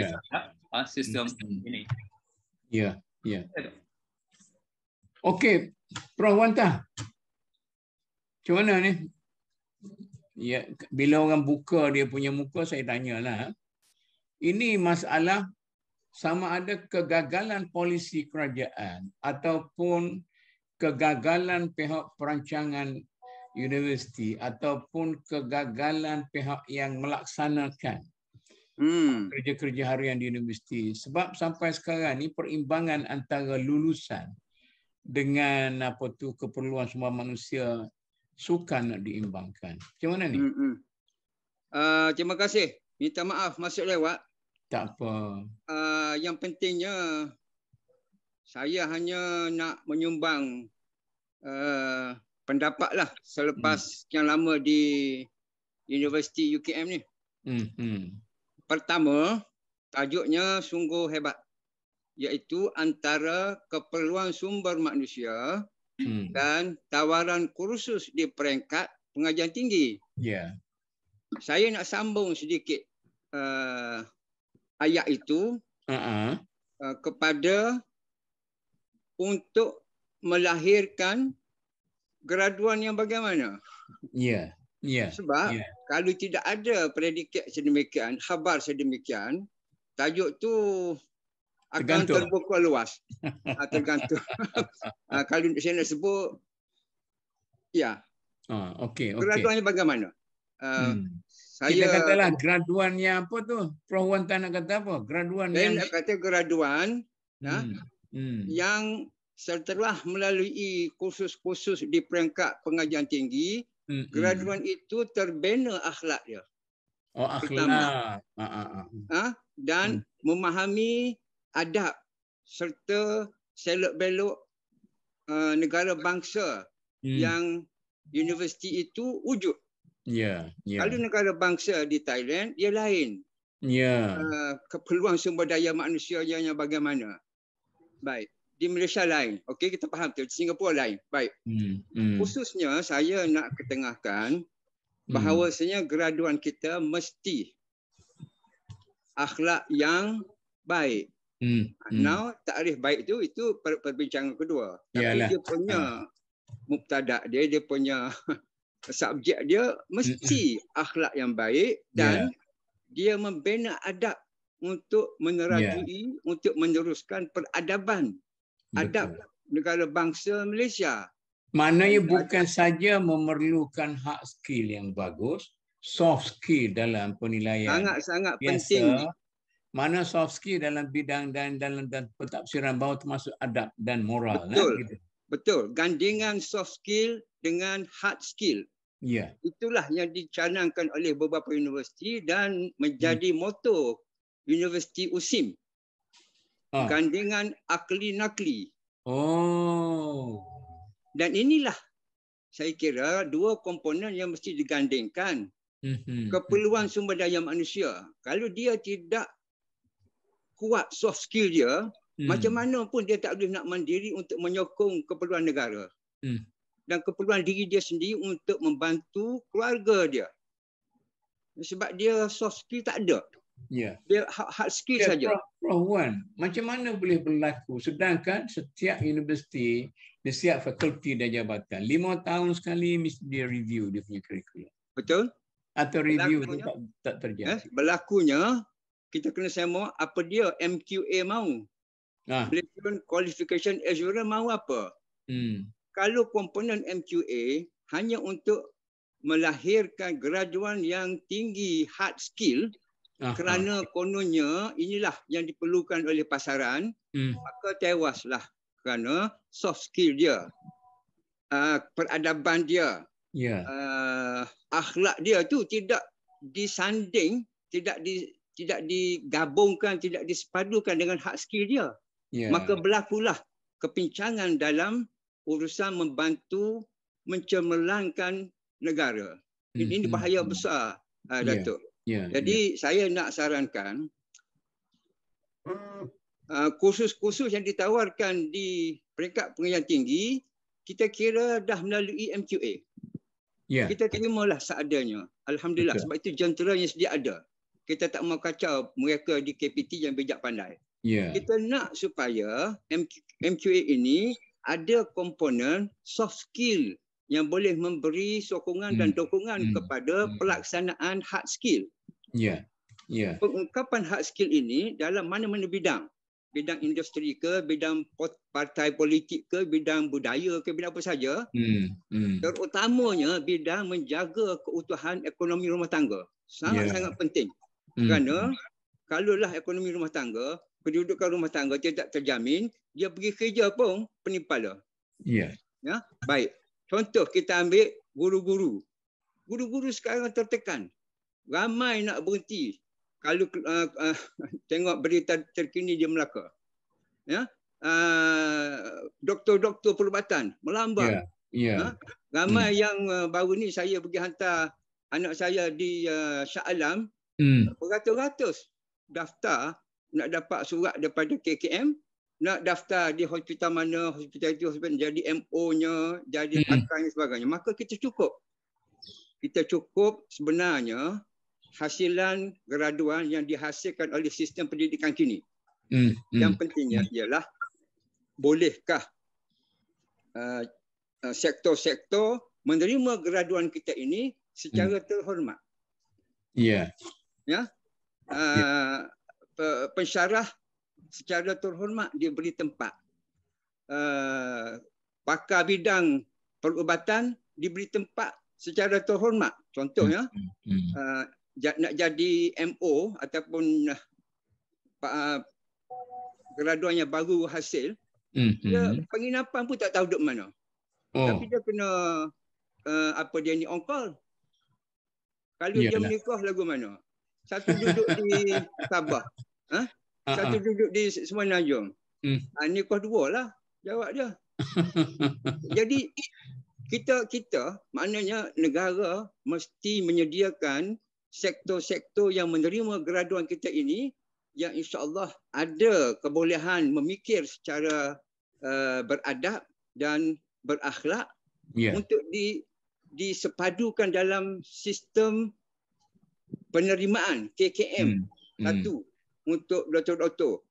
sistem ini. Okey, Prof Wanta, macam mana ni? Bila orang buka dia punya muka, saya tanyalah. Ini masalah sama ada kegagalan polisi kerajaan ataupun kegagalan pihak perancangan universiti ataupun kegagalan pihak yang melaksanakan kerja-kerja harian di universiti. Sebab sampai sekarang ni perimbangan antara lulusan dengan keperluan semua manusia sukar nak diimbangkan. Macam mana ni? Terima kasih. Minta maaf masuk lewat. Tak apa. yang pentingnya saya hanya nak menyumbang pendapat lah selepas sekian lama di Universiti UKM ni. Pertama, tajuknya sungguh hebat, iaitu antara keperluan sumber manusia dan tawaran kursus di peringkat pengajian tinggi. Saya nak sambung sedikit ayat itu kepada untuk melahirkan graduan yang bagaimana. Sebab kalau tidak ada predikat sedemikian, khabar sedemikian, tajuk tu akan terbuka luas. Tergantung. Kalau saya nak sebut, graduannya bagaimana? Kita katalah graduannya apa tu? Prof Wan tak nak kata apa? Graduan saya nak kata graduan yang setelah melalui kursus-kursus di peringkat pengajian tinggi, graduan itu terbina akhlak dia. Akhlak. Dan memahami adab serta selok-belok negara bangsa yang universiti itu wujud. Kalau negara bangsa di Thailand, dia lain. Keperluan sumber daya manusia yang bagaimana. Baik. Di Malaysia lain. Okey, kita faham tu. Di Singapura lain. Baik. Khususnya saya nak ketengahkan bahawasanya graduan kita mesti akhlak yang baik. Now, takrif baik itu perbincangan kedua. Tapi dia punya mubtada dia punya subjek dia mesti akhlak yang baik dan dia membina adab untuk menerajui, untuk meneruskan peradaban adab negara bangsa Malaysia. Maknanya bukan saja memerlukan hard skill yang bagus, soft skill dalam penilaian. Sangat-sangat penting. Mana soft skill dalam bidang dan dalam pentafsiran bawah termasuk adab dan moral. Betul. Gandingan soft skill dengan hard skill. Itulah yang dicanangkan oleh beberapa universiti dan menjadi moto Universiti USIM. Gandingan akli nakli. Dan inilah saya kira dua komponen yang mesti digandingkan. Keperluan sumber daya manusia. Kalau dia tidak kuat soft skill dia, macam mana pun dia tak boleh nak mandiri untuk menyokong keperluan negara. Dan keperluan diri dia sendiri untuk membantu keluarga dia. Sebab dia soft skill tak ada. Dia hard skill saja. Prof Wan, macam mana boleh berlaku sedangkan setiap universiti, setiap fakulti dan jabatan 5 tahun sekali mesti dia review dia punya kurikulum. Betul? Atau review tu tak terjadi. Berlakunya kita kena sama apa dia MQA mahu. Malaysian Qualification Assurance mahu apa? Kalau komponen MQA hanya untuk melahirkan graduan yang tinggi hard skill, kerana kononnya inilah yang diperlukan oleh pasaran, maka tewaslah kerana soft skill dia, peradaban dia, akhlak dia tu tidak disanding, tidak digabungkan, tidak disepadukan dengan hard skill dia. Maka berlakulah kepincangan dalam urusan membantu mencemerlangkan negara. Ini bahaya besar, Datuk. Jadi saya nak sarankan kursus-kursus yang ditawarkan di peringkat pengajian tinggi, kita kira dah melalui MQA. Kita terimalah seadanya. Alhamdulillah. Sebab itu jentera yang sedia ada. Kita tak mau kacau mereka di KPT yang bijak pandai. Kita nak supaya MQA ini ada komponen soft skill yang boleh memberi sokongan dan dukungan kepada pelaksanaan hard skill. Pengungkapan hard skill ini dalam mana-mana bidang. Bidang industri ke, bidang partai politik ke, bidang budaya ke, bidang apa saja. Terutamanya bidang menjaga keutuhan ekonomi rumah tangga. Sangat-sangat penting. Kerana kalaulah ekonomi rumah tangga, kedudukan rumah tangga tidak terjamin, dia pergi kerja pun penimpala. Baik. Contoh kita ambil guru-guru. Guru-guru sekarang tertekan. Ramai nak berhenti kalau tengok berita terkini di Melaka, ya, doktor-doktor perubatan melambat. Ramai yang baru ni saya pergi hantar anak saya di Shah Alam, beratus-ratus daftar nak dapat surat daripada KKM, nak daftar di hospital mana, hospital itu, jadi MO-nya, jadi pakar dan sebagainya. Maka kita cukup sebenarnya hasilan graduan yang dihasilkan oleh sistem pendidikan kini. Yang pentingnya ialah bolehkah sektor-sektor menerima graduan kita ini secara terhormat. Ya. Pensyarah secara terhormat diberi tempat. Pakar bidang perubatan diberi tempat secara terhormat. Contohnya, nak jadi MO ataupun graduan yang baru hasil, dia penginapan pun tak tahu duduk mana. Tapi dia kena dia ni on call. Kalau dia menikah lagu mana? Satu duduk di Sabah, satu duduk di Semenanjung. Nikah dua lah jawab dia. Jadi kita maknanya negara mesti menyediakan sektor-sektor yang menerima graduan kita ini yang insya-Allah ada kebolehan memikir secara beradab dan berakhlak untuk disepadukan dalam sistem penerimaan KKM satu untuk doktor-doktor,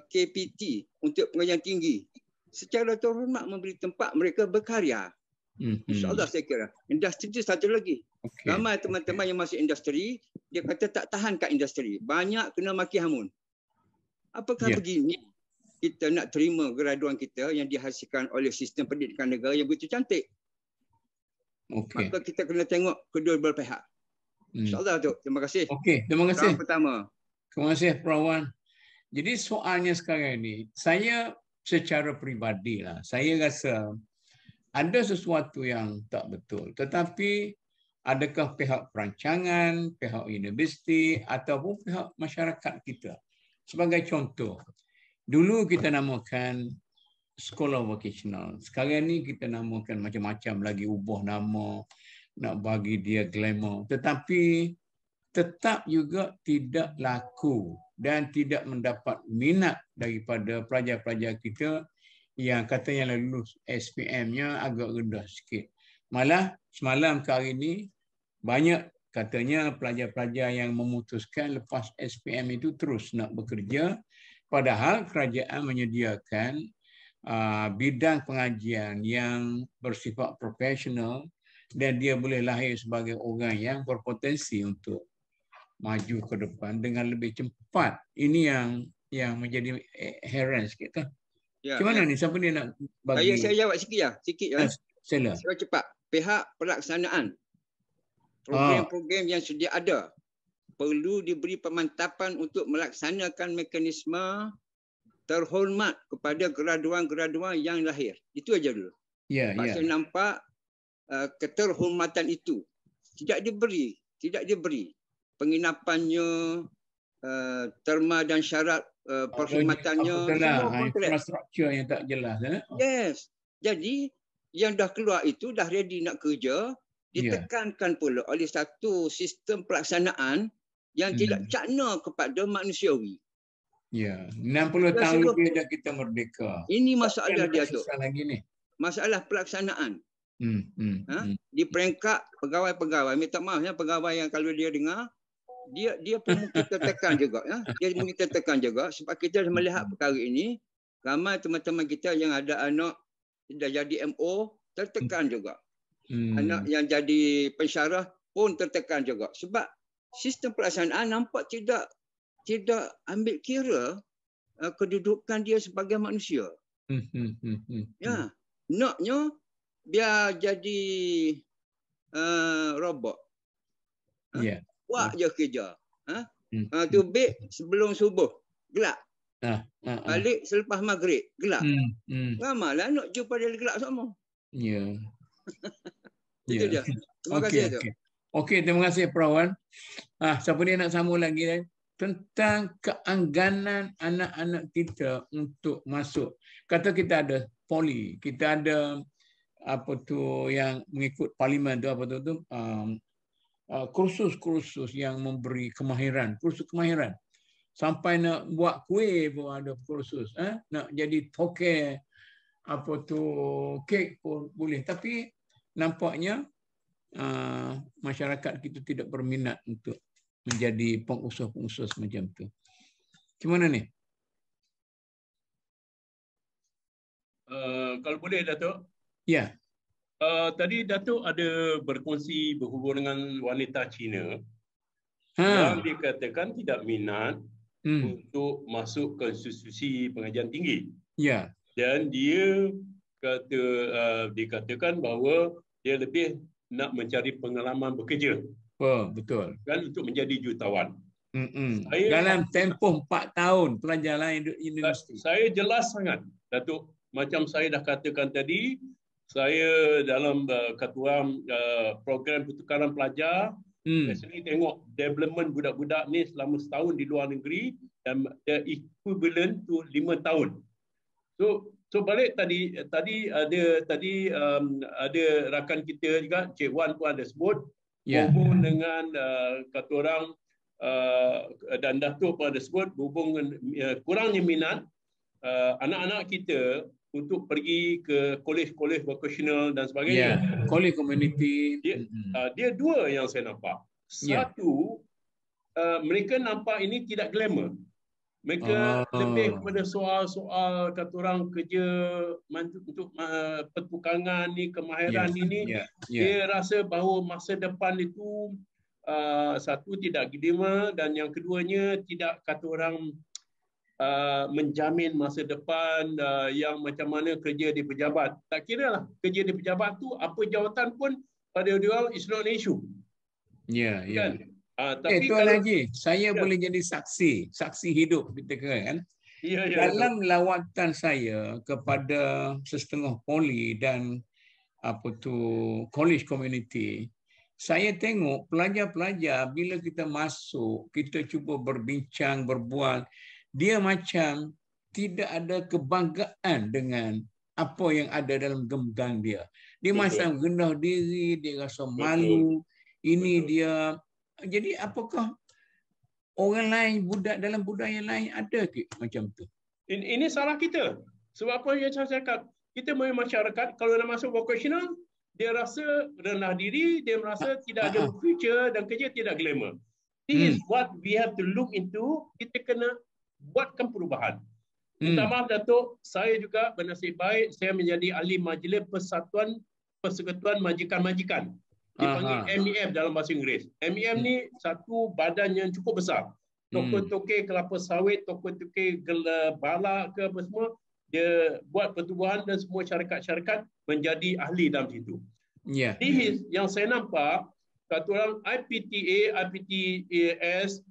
KPT untuk pengajian tinggi, secara terhormat memberi tempat mereka berkarya. InsyaAllah saya kira. Industri itu satu lagi. Ramai teman-teman yang masuk industri, dia kata tak tahan kat industri. Banyak kena maki hamun. Apakah begini kita nak terima graduan kita yang dihasilkan oleh sistem pendidikan negara yang begitu cantik? Maka kita kena tengok kedua belah pihak. InsyaAllah tu. Terima kasih. Okey, terima kasih. Yang pertama. Terima kasih Prof Wan. Jadi soalnya sekarang ini, saya secara peribadi lah, saya rasa ada sesuatu yang tak betul. Tetapi adakah pihak perancangan, pihak universiti ataupun pihak masyarakat kita? Sebagai contoh, dulu kita namakan sekolah vocational. Sekarang ni kita namakan macam-macam lagi, ubah nama, nak bagi dia glamour. Tetapi tetap juga tidak laku dan tidak mendapat minat daripada pelajar-pelajar kita yang katanya lulus SPM-nya agak rendah sikit. Malah semalam ke hari ini banyak katanya pelajar-pelajar yang memutuskan lepas SPM itu terus nak bekerja, padahal kerajaan menyediakan bidang pengajian yang bersifat profesional dan dia boleh lahir sebagai orang yang berpotensi untuk maju ke depan dengan lebih cepat. Ini yang menjadi heran sikit kan. Macam mana ni? Siapa ni nak bagi? Saya jawab sikit ya. Sila. Saya cepat. Pihak pelaksanaan program-program yang sedia ada perlu diberi pemantapan untuk melaksanakan mekanisme terhormat kepada graduan-graduan yang lahir. Itu aja dulu. Saya nampak keterhormatan itu tidak diberi penginapannya, terma dan syarat perkhidmatannya, infrastruktur yang tak jelas. Yes. Jadi yang dah keluar itu dah ready nak kerja, ditekankan pula oleh satu sistem pelaksanaan yang tidak cakna kepada manusiawi. 60 tahun lebih dah kita merdeka. Ini masalah dia tu. Masalah pelaksanaan. Di peringkat pegawai-pegawai, minta maaf ya, pegawai yang kalau dia dengar, dia pun mungkin tertekan juga. Dia mungkin tertekan juga sebab kita melihat perkara ini, ramai teman-teman kita yang ada anak dah jadi MO tertekan juga. Anak yang jadi pensyarah pun tertekan juga sebab sistem pelaksanaan nampak tidak ambil kira kedudukan dia sebagai manusia. Naknya biar jadi robot. Buat je kerja. Tubik sebelum subuh gelap. Balik selepas maghrib gelap. Ramailah nak jumpa dia gelap semua. Itu dia. Terima kasih tu. Okey, terima kasih Perawan. Siapa dia nak sambung lagi tentang keengganan anak-anak kita untuk masuk. Kata kita ada poli, kita ada apa tu yang mengikut parlimen tu apa tu kursus-kursus yang memberi kemahiran, kursus kemahiran. Sampai nak buat kuih pun ada kursus, nak jadi toke apa tu kek pun boleh. Tapi nampaknya masyarakat kita tidak berminat untuk menjadi pengusaha-pengusaha macam tu. Macam mana ni? Kalau boleh Datuk. Ya. Tadi Datuk ada berkongsi berhubung dengan wanita Cina yang dikatakan tidak minat untuk masuk ke institusi pengajian tinggi. Ya. Dan dia dikatakan bahawa dia lebih nak mencari pengalaman bekerja. Betul. Kan untuk menjadi jutawan. Dalam tempoh 4 tahun pelajar lain universiti. Saya jelas sangat, Datuk. Macam saya dah katakan tadi, saya dalam ketua program pertukaran pelajar, saya sendiri tengok development budak-budak ni selama setahun di luar negeri dan equivalent to 5 tahun. So balik tadi ada rakan kita juga, Cik Wan pun ada sebut, hubung dengan kata orang dan Datuk pun ada sebut, hubung kurangnya minat anak-anak kita untuk pergi ke kolej-kolej vocational dan sebagainya. Kolej community. Dia dua yang saya nampak. Satu, mereka nampak ini tidak glamour. Mereka lebih kepada soal-soal kata orang kerja untuk pertukangan ni, kemahiran ini. Dia rasa bahawa masa depan itu satu tidak glamour dan yang keduanya tidak kata orang menjamin masa depan yang macam mana kerja di pejabat. Tak kira lah kerja di pejabat tu apa jawatan pun pada dia orang is not an issue. Kan? Tapi kalau lagi saya boleh jadi saksi hidup kita kan. Dalam lawatan saya kepada setengah poli dan apa tu college community, saya tengok pelajar-pelajar bila kita masuk, kita cuba berbincang, berbual, dia macam tidak ada kebanggaan dengan apa yang ada dalam genggang dia. Dia macam rendah diri, dia rasa malu. Ini dia. Jadi apakah orang lain, dalam budaya lain ada ke macam tu? Ini salah kita. Sebab apa yang saya cakap, kita punya masyarakat kalau nak masuk vocational, dia rasa rendah diri, dia merasa tidak ada future dan kerja tidak glamour. This is what we have to look into. Kita kena buatkan perubahan. Minta maaf Datuk, saya juga bernasib baik saya menjadi ahli majlis Persekutuan Majikan-Majikan. Dipanggil MEF dalam bahasa Inggeris. MEF ni satu badan yang cukup besar. Toko-toko kelapa sawit, toko-toko bala ke apa semua, dia buat pertubuhan dan semua syarikat-syarikat menjadi ahli dalam situ. Ini yang saya nampak, kata orang IPTA, IPTAS,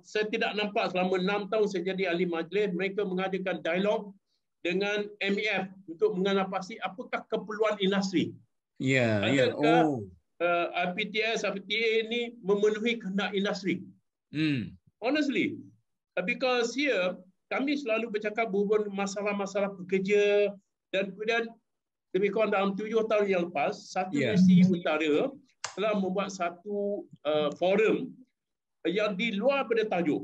saya tidak nampak selama 6 tahun saya jadi ahli majlis, mereka mengadakan dialog dengan MEF untuk mengenapasi apakah keperluan industri. Adakah IPTS, IPTA ini memenuhi kehendak industri? Honestly, because here kami selalu bercakap berhubung masalah-masalah pekerja dan kemudian lebih kurang dalam 7 tahun yang lepas, satu Universiti Utara telah membuat satu forum yang di luar pada tajuk.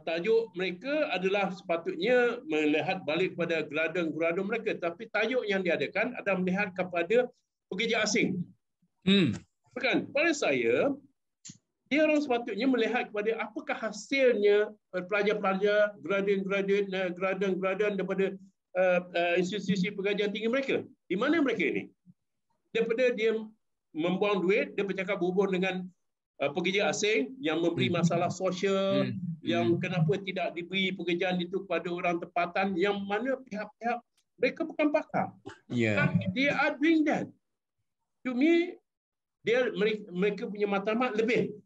Tajuk mereka adalah sepatutnya melihat balik kepada geradun-geradun mereka, tapi tajuk yang diadakan adalah melihat kepada pekerja asing. Bukan, pada saya, dia orang sepatutnya melihat kepada apakah hasilnya pelajar-pelajar, graduan daripada institusi pengajian tinggi mereka. Di mana mereka ini? Daripada dia membuang duit, dia bercakap berhubung dengan pekerja asing yang memberi masalah sosial, yang kenapa tidak diberi pekerjaan itu kepada orang tempatan, yang mana pihak-pihak mereka bukan pakar. They are doing that. To me, mereka punya matlamat lebih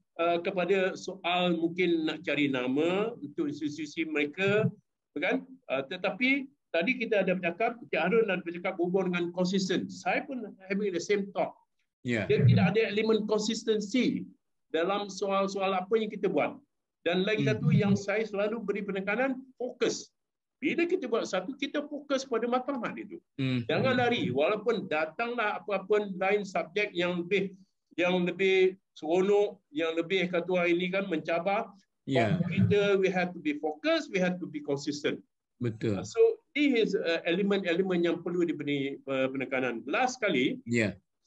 kepada soal mungkin nak cari nama untuk institusi mereka, kan? Tetapi tadi kita ada bercakap, Cik Harun ada bercakap berhubung dengan konsisten. Saya pun having the same thought. Yeah. Dia tidak ada elemen konsistensi dalam soal-soal apa yang kita buat. Dan lagi satu yang saya selalu beri penekanan, fokus. Bila kita buat satu, kita fokus pada matlamat itu. Jangan lari. Walaupun datanglah apa-apa lain subjek yang lebih seronok, yang lebih kata orang ini kan mencabar. Kita, we have to be focused, we have to be consistent. Betul. So, this is elemen-elemen yang perlu diberi penekanan. Last kali,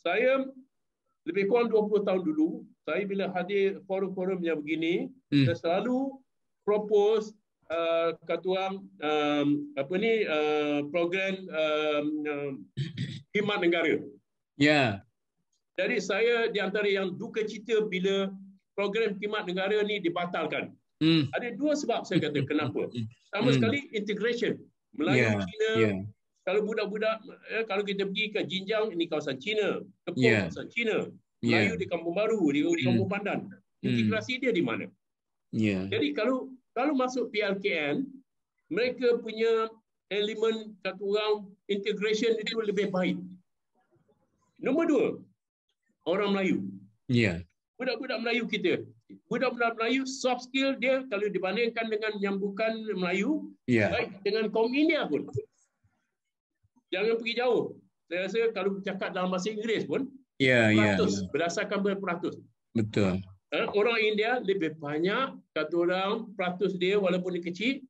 saya lebih kurang 20 tahun dulu, saya bila hadir forum-forum yang begini, saya selalu propose kata orang program khidmat negara. Jadi saya di antara yang duka cita bila program khidmat negara ni dibatalkan. Ada dua sebab saya kata kenapa. Pertama sekali integration. Melayu Cina. Kalau budak-budak, kalau kita pergi ke Jinjiang, ini kawasan Cina. Kepung kawasan Cina. Melayu di Kampung Baru, di Kampung Pandan. Integrasi dia di mana? Jadi kalau masuk PLKN, mereka punya elemen kata orang integration itu lebih baik. Nombor dua, orang Melayu. Budak-budak Melayu kita. Budak-budak Melayu soft skill dia kalau dibandingkan dengan yang bukan Melayu, baik dengan kaum India pun. Jangan pergi jauh. Saya rasa kalau bercakap dalam bahasa Inggeris pun, peratus, berdasarkan berperatus. Betul. Orang India lebih banyak kata orang peratus dia walaupun dia kecil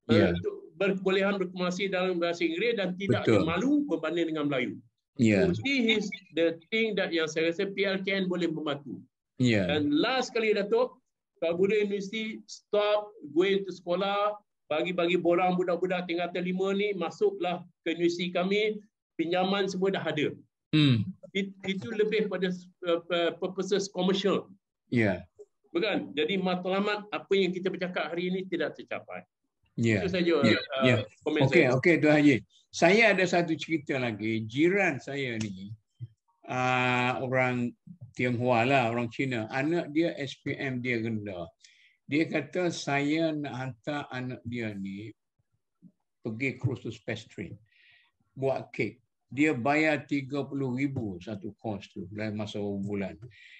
untuk berbolehan berkomunikasi dalam bahasa Inggeris dan tidak ada malu berbanding dengan Melayu. So, this is the thing that yang saya rasa PLKN boleh membantu. Dan last kali Datuk, kalau boleh universiti stop going to sekolah, bagi-bagi borang budak-budak tingkatan 5 ni masuklah ke universiti kami, pinjaman semua dah ada. Itu lebih pada purposes commercial. Bukan? Jadi matlamat apa yang kita bercakap hari ini tidak tercapai. Itu saja komen saya. Okey Tuan Haji. Saya ada satu cerita lagi. Jiran saya ni orang Tionghoa lah, orang Cina. Anak dia SPM dia rendah. Dia kata saya nak hantar anak dia ni pergi kursus pastry. Buat kek. Dia bayar 30,000 satu kos tu dalam masa bulan.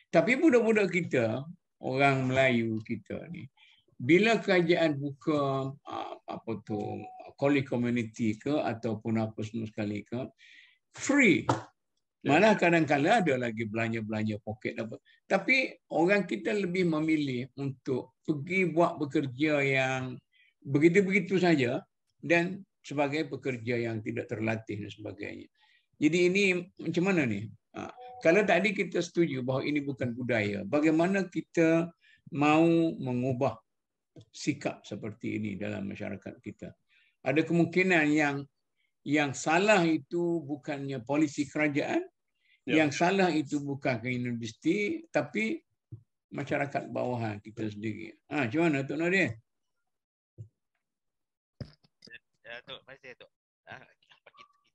Tapi budak-budak kita, orang Melayu kita ni, bila kerajaan buka college community ke ataupun apa semua sekali ke, free. Malah kadang-kadang ada lagi belanja-belanja poket apa. Tapi orang kita lebih memilih untuk pergi buat bekerja yang begitu-begitu saja dan sebagai pekerja yang tidak terlatih dan sebagainya. Jadi ini macam mana ni? Kalau tadi kita setuju bahawa ini bukan budaya, bagaimana kita mau mengubah sikap seperti ini dalam masyarakat kita? Ada kemungkinan yang salah itu bukannya polisi kerajaan, yang salah itu bukan ke universiti, tapi masyarakat bawahan kita sendiri. Macam mana Tok Nadia? Tok, masih Tok.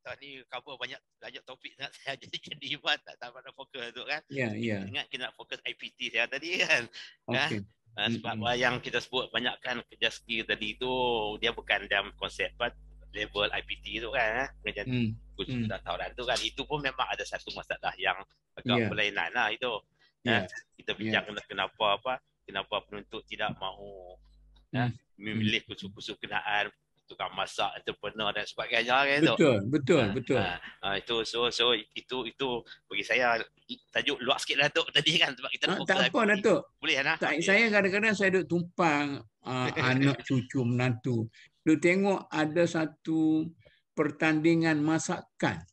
Kita ni cover banyak topik sangat saya jadi iman tak dapat fokus Tok kan. Ingat kita nak fokus IPT saya tadi kan. Sebab yang kita sebut banyak kan kerja skill tadi tu dia bukan dalam konsep level IPT tu kan, pengajian khusus tahunan tu kan, itu pun memang ada satu masalah yang agak berlainan lah itu. Kita bincang kenapa penuntut tidak mahu memilih kursus-kursus kenaan, tukang masak, entrepreneur dan sebagainya kan tu. Betul. Itu bagi saya tajuk luas sikit lah Tok tadi kan, sebab kita tak apa Datuk. Boleh lah. Saya kadang-kadang saya duduk tumpang anak cucu menantu. Duk tengok ada satu pertandingan masakan.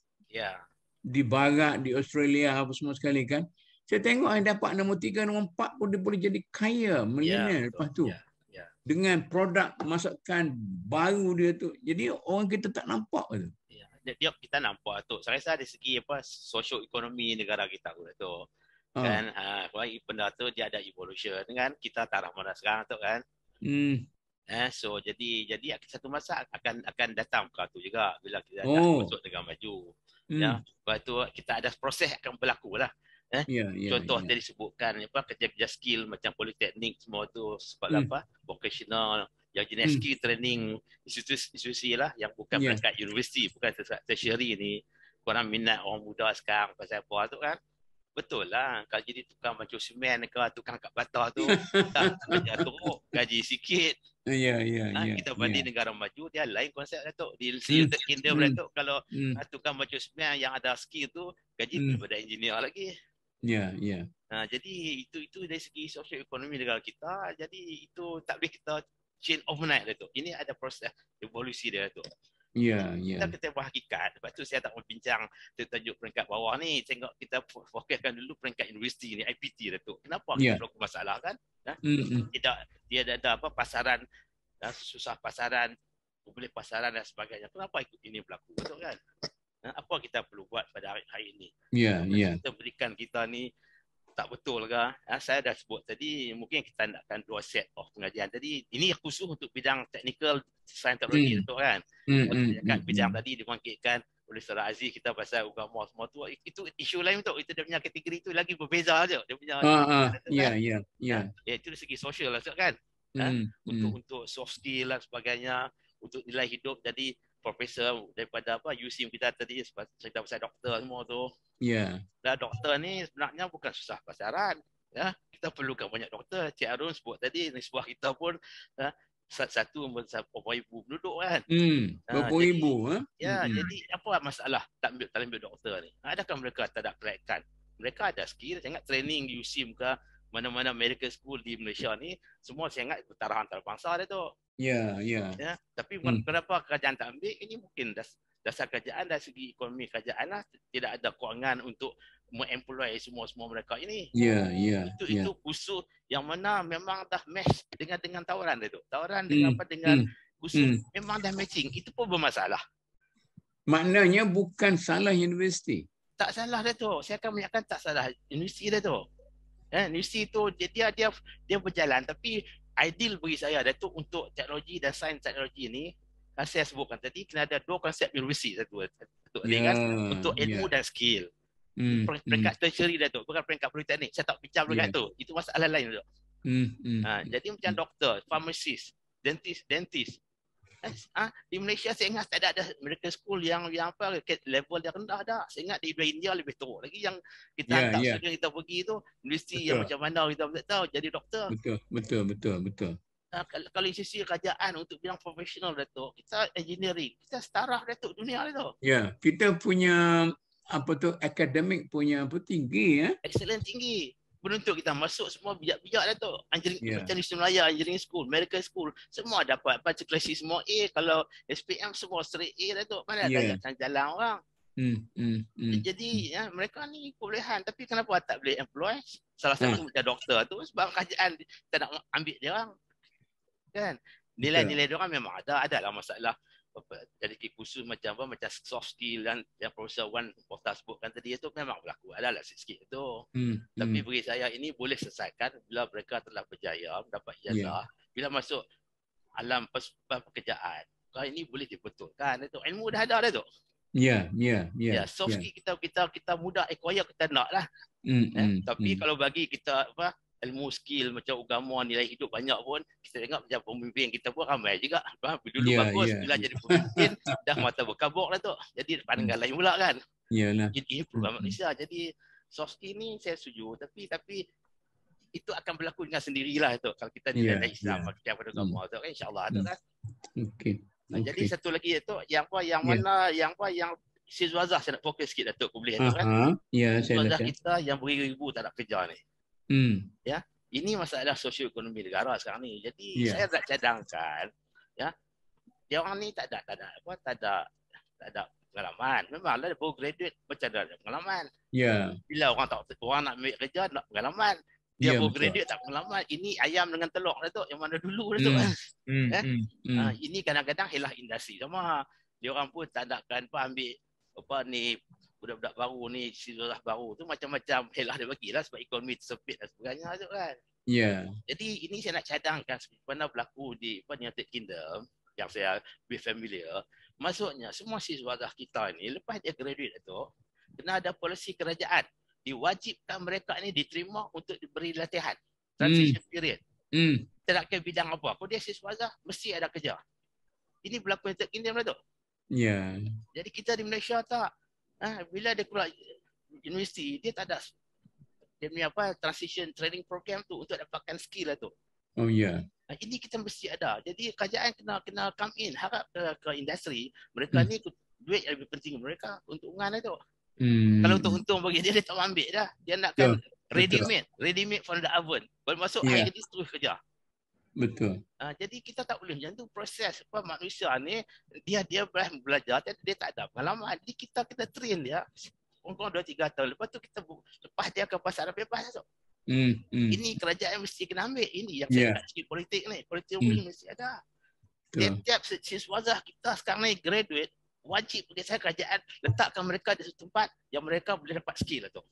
Di barat, di Australia apa semua sekali kan. Saya tengok yang dapat nombor 3, nombor 4 pun dia boleh jadi kaya milioner lepas tu. Dengan produk masakan baru dia tu. Jadi orang kita tak nampak tu. Dia kita nampak tu. Saya rasa dari segi sosioekonomi negara kita tu. Kan benda tu dia ada evolution kan. Kita taraf mana sekarang tu kan. So jadi satu masa akan datang perkara tu juga bila kita dah masuk negara maju. Lepas tu kita ada proses akan berlaku lah. Contoh tadi sebutkan kerja-kerja skill macam politeknik semua tu sebab vocational yang jenis skill training institusi lah yang bukan peringkat universiti, bukan tertiary ni. Korang minat orang muda sekarang pasal apa tu kan. betul lah. Kalau jadi tukang baju semen ke tukang kat bata tu, kerja teruk, gaji sikit. Kita banding negara maju, dia lain konsep Datuk. Di United Kingdom Datuk, kalau tukang baju semen yang ada skill tu, gaji daripada engineer lagi. Jadi itu dari segi sosioekonomi negara kita, jadi itu tak boleh kita change overnight Datuk. Ini ada proses evolusi dia Datuk. Kita kata hakikat. Lepas tu saya tak mau bincang tajuk peringkat bawah ni. Tengok kita fokuskan dulu peringkat universiti ni, IPT Datuk. Kenapa kita berlaku masalah kan? Dia ada apa pasaran, susah pasaran, boleh pasaran dan sebagainya. Kenapa ikut ini berlaku betul kan? Apa kita perlu buat pada hari ini? Kita berikan kita ni tak betul ke? Saya dah sebut tadi, mungkin kita nakkan 2 set of pengajian. Jadi ini khusus untuk bidang technical science teknologi Datuk kan. Kat bidang tadi dibangkitkan oleh Saudara Aziz kita pasal agama semua tu, itu isu lain Datuk. Itu dia punya kategori tu lagi berbeza aja. Dia punya itu dari segi sosial lah kan. Untuk soft skill dan sebagainya, untuk nilai hidup. Jadi profesor daripada USIM kita tadi cerita pasal doktor semua tu. Dan doktor ni sebenarnya bukan susah pasaran. Kita perlukan banyak doktor. Cik Arun sebut tadi, nisbah kita pun satu berapa ribu penduduk kan. Berapa ribu. Jadi apa masalah tak ambil doktor ni? Adakah mereka tak ada kelayakan? Mereka ada skill. Saya ingat training di USIM ke mana-mana medical school di Malaysia ni, semua saya ingat bertaraf antarabangsa dia tu. Tapi kenapa kerajaan tak ambil? Ini mungkin dasar kerajaan dari segi ekonomi kerajaan lah, tidak ada kewangan untuk mengemploy semua mereka ini. Itu khusus yang mana memang dah match dengan tawaran dia tu. Tawaran dengan khusus memang dah matching. Itu pun bermasalah. Maknanya bukan salah universiti. Tak salah dia tu. Saya akan menyatakan tak salah universiti dia tu. Universiti tu dia berjalan, tapi ideal bagi saya Datuk untuk teknologi dan sains teknologi ni, saya sebutkan tadi kena ada 2 konsep universiti satu untuk ilmu dan skill. Peringkat tertiary Datuk, bukan peringkat politeknik. Saya tak bincang peringkat tu. Itu masalah lain Datuk. Jadi macam doktor, pharmacist, dentist. Di Malaysia saya ingat tak ada medical school yang apa level yang rendah dah. Saya ingat di India lebih teruk lagi yang kita hantar student kita pergi tu universiti yang macam mana kita tak tahu jadi doktor. Betul. Kalau sisi kerajaan untuk bidang profesional Datuk, kita engineering, kita setara Datuk dunia Datuk. Kita punya akademik punya tinggi Excellent tinggi. Penuntut kita masuk semua bijak-bijak Datuk. Macam di Semelaya, engineering school, medical school, semua dapat baca klasik semua A. Kalau SPM semua straight A Datuk. Mana ada jalan orang. Jadi mereka ni kebolehan, tapi kenapa tak boleh employ? Salah satu macam doktor tu sebab kerajaan tak nak ambil dia orang. Kan? Nilai-nilai dia orang memang adalah masalah. Jadi khusus macam soft skill dan yang Profesor Wan Porta sebutkan tadi itu memang berlaku, adalah sikit itu. Tapi bagi saya ini boleh selesaikan bila mereka telah berjaya mendapat ijazah, bila masuk alam pekerjaan. Kalau ini boleh dibetulkan itu. Ilmu dah ada dah tu. Soft skill kita mudah acquire, kita nak lah. Tapi kalau bagi kita ilmu skill macam agama, nilai hidup banyak pun, kita tengok macam pemimpin kita pun ramai juga. Dulu bagus, bila jadi pemimpin dah mata berkabuk lah tu. Jadi pandangan lain pula kan. Jadi program Malaysia. Jadi soft skill ni saya setuju, tapi itu akan berlaku dengan sendirilah tu kalau kita nilai Islam macam pada agama tu kan, insya-Allah tu kan. Jadi satu lagi tu yang Sizwazah saya nak fokus sikit Datuk, boleh tu kan. Sizwazah kita yang beribu-ribu tak ada kerja ni. Ini masalah sosioekonomi negara sekarang ni. Jadi saya nak cadangkan dia orang ni tak ada pengalaman. Memanglah dia baru graduate macam ada pengalaman. Bila orang nak ambil kerja nak pengalaman. Dia baru graduate tak pengalaman. Ini ayam dengan telur Datuk, yang mana dulu Datuk kan. Ini kadang-kadang helah industri sama. Dia orang pun tak nakkan ambil budak-budak baru ni, siswa baru tu macam-macam helah dia bagilah sebab ekonomi tersepit dan sebagainya tu kan. Jadi ini saya nak cadangkan sebenarnya berlaku di United Kingdom yang saya lebih familiar. Maksudnya semua siswa kita ni lepas dia graduate tu kena ada polisi kerajaan. Diwajibkan mereka ni diterima untuk diberi latihan transition period. Tak ke bidang apa. Kalau dia siswa mesti ada kerja. Ini berlaku United Kingdom tu. Jadi kita di Malaysia tak. Bila dia keluar universiti, dia tak ada dia punya apa transition training program tu untuk dapatkan skill lah tu. Oh ya. Ini kita mesti ada. Jadi kerajaan kena come in, harap ke industri. Mereka ni duit yang lebih penting mereka, keuntungan itu. Kalau untuk untung bagi dia tak ambil dah. Dia nakkan ready made from the oven. Baru masuk hari ini terus kerja. Betul. Jadi kita tak boleh macam tu. Proses apa manusia ni dia belajar tapi dia tak ada pengalaman. Jadi kita train dia. Kurang 2-3 tahun. Lepas tu kita lepas dia ke pasaran bebas tu. Ini kerajaan mesti kena ambil. Ini yang saya nak cakap politik ni. Politik mesti ada. Tiap-tiap siswazah kita sekarang ni graduate, wajib bagi saya kerajaan letakkan mereka di satu tempat yang mereka boleh dapat skill lah tu.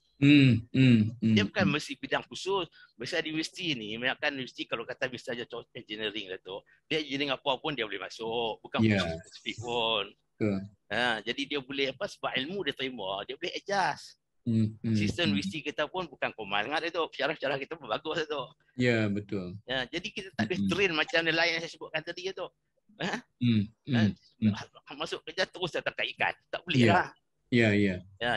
Dia bukan mesti bidang khusus. Biasa di universiti ni, kan universiti kalau kata misalnya contoh engineering lah tu, dia engineering apa pun dia boleh masuk. Bukan khusus spesifik pun. Jadi dia boleh apa sebab ilmu dia terima, dia boleh adjust. Sistem universiti kita pun bukan komal sangat itu. Cara-cara kita pun bagus itu. Ya, betul. Jadi kita tak boleh train macam lain yang saya sebutkan tadi itu. Masuk kerja terus datang ikan. Tak boleh lah.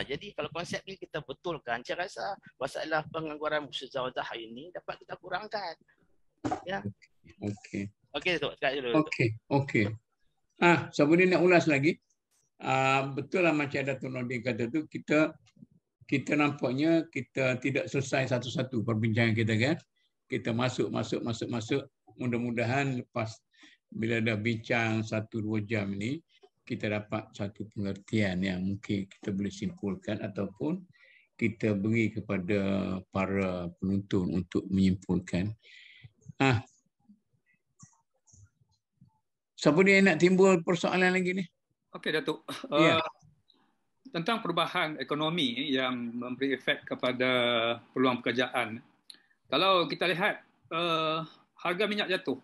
Jadi kalau konsep ni kita betulkan, saya rasa masalah pengangguran usahawan hari ini dapat kita kurangkan. Okey Datuk, sekarang dulu. Okey. Sebelum nak ulas lagi. Betul lah macam Datuk Nordin kata tu, kita nampaknya kita tidak selesai satu-satu perbincangan kita kan. Kita masuk. Mudah-mudahan lepas bila dah bincang 1-2 jam ni, kita dapat satu pengertian yang mungkin kita boleh simpulkan ataupun kita beri kepada para penonton untuk menyimpulkan. Siapa dia nak timbul persoalan lagi ni? Okey Datuk. Tentang perubahan ekonomi yang memberi efek kepada peluang pekerjaan. Kalau kita lihat harga minyak jatuh.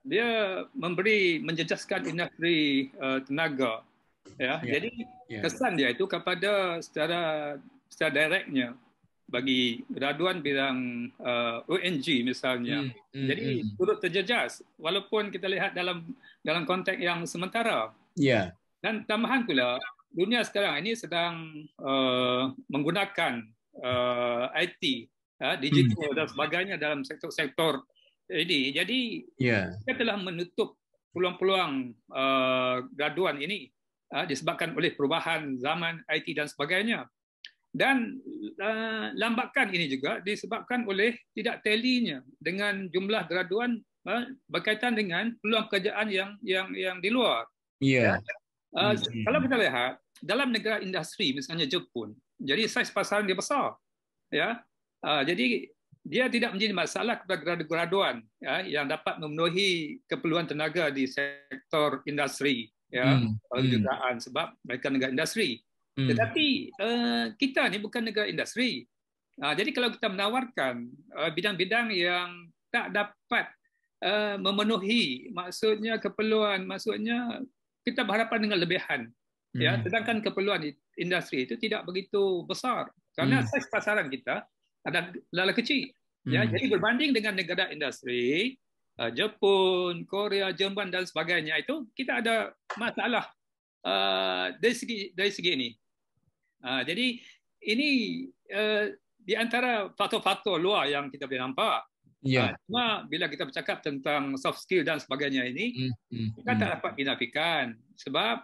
Dia menjejaskan industri tenaga. Jadi kesan dia itu kepada secara directnya bagi graduan bidang ONG misalnya. Jadi turut terjejas walaupun kita lihat dalam konteks yang sementara. Dan tambahan pula dunia sekarang ini sedang menggunakan IT, digital dan sebagainya dalam sektor-sektor ini. Jadi kita telah menutup peluang-peluang graduan ini disebabkan oleh perubahan zaman IT dan sebagainya. Dan lambakan ini juga disebabkan oleh tidak talinya dengan jumlah graduan berkaitan dengan peluang pekerjaan yang di luar. Kalau kita lihat dalam negara industri misalnya Jepun, jadi saiz pasaran dia besar, jadi dia tidak menjadi masalah kepada graduan yang dapat memenuhi keperluan tenaga di sektor industri, kejuruteraan sebab mereka negara industri. Tetapi kita ni bukan negara industri. Jadi kalau kita menawarkan bidang-bidang yang tak dapat memenuhi maksudnya keperluan, maksudnya kita berhadapan dengan lebihan. Sedangkan keperluan industri itu tidak begitu besar karena saiz pasaran kita adalah kecil. Jadi berbanding dengan negara industri Jepun, Korea, Jerman dan sebagainya itu kita ada masalah dari segi ini. Jadi ini di antara faktor-faktor luar yang kita boleh nampak. Cuma bila kita bercakap tentang soft skill dan sebagainya ini, kita tak dapat dinafikan sebab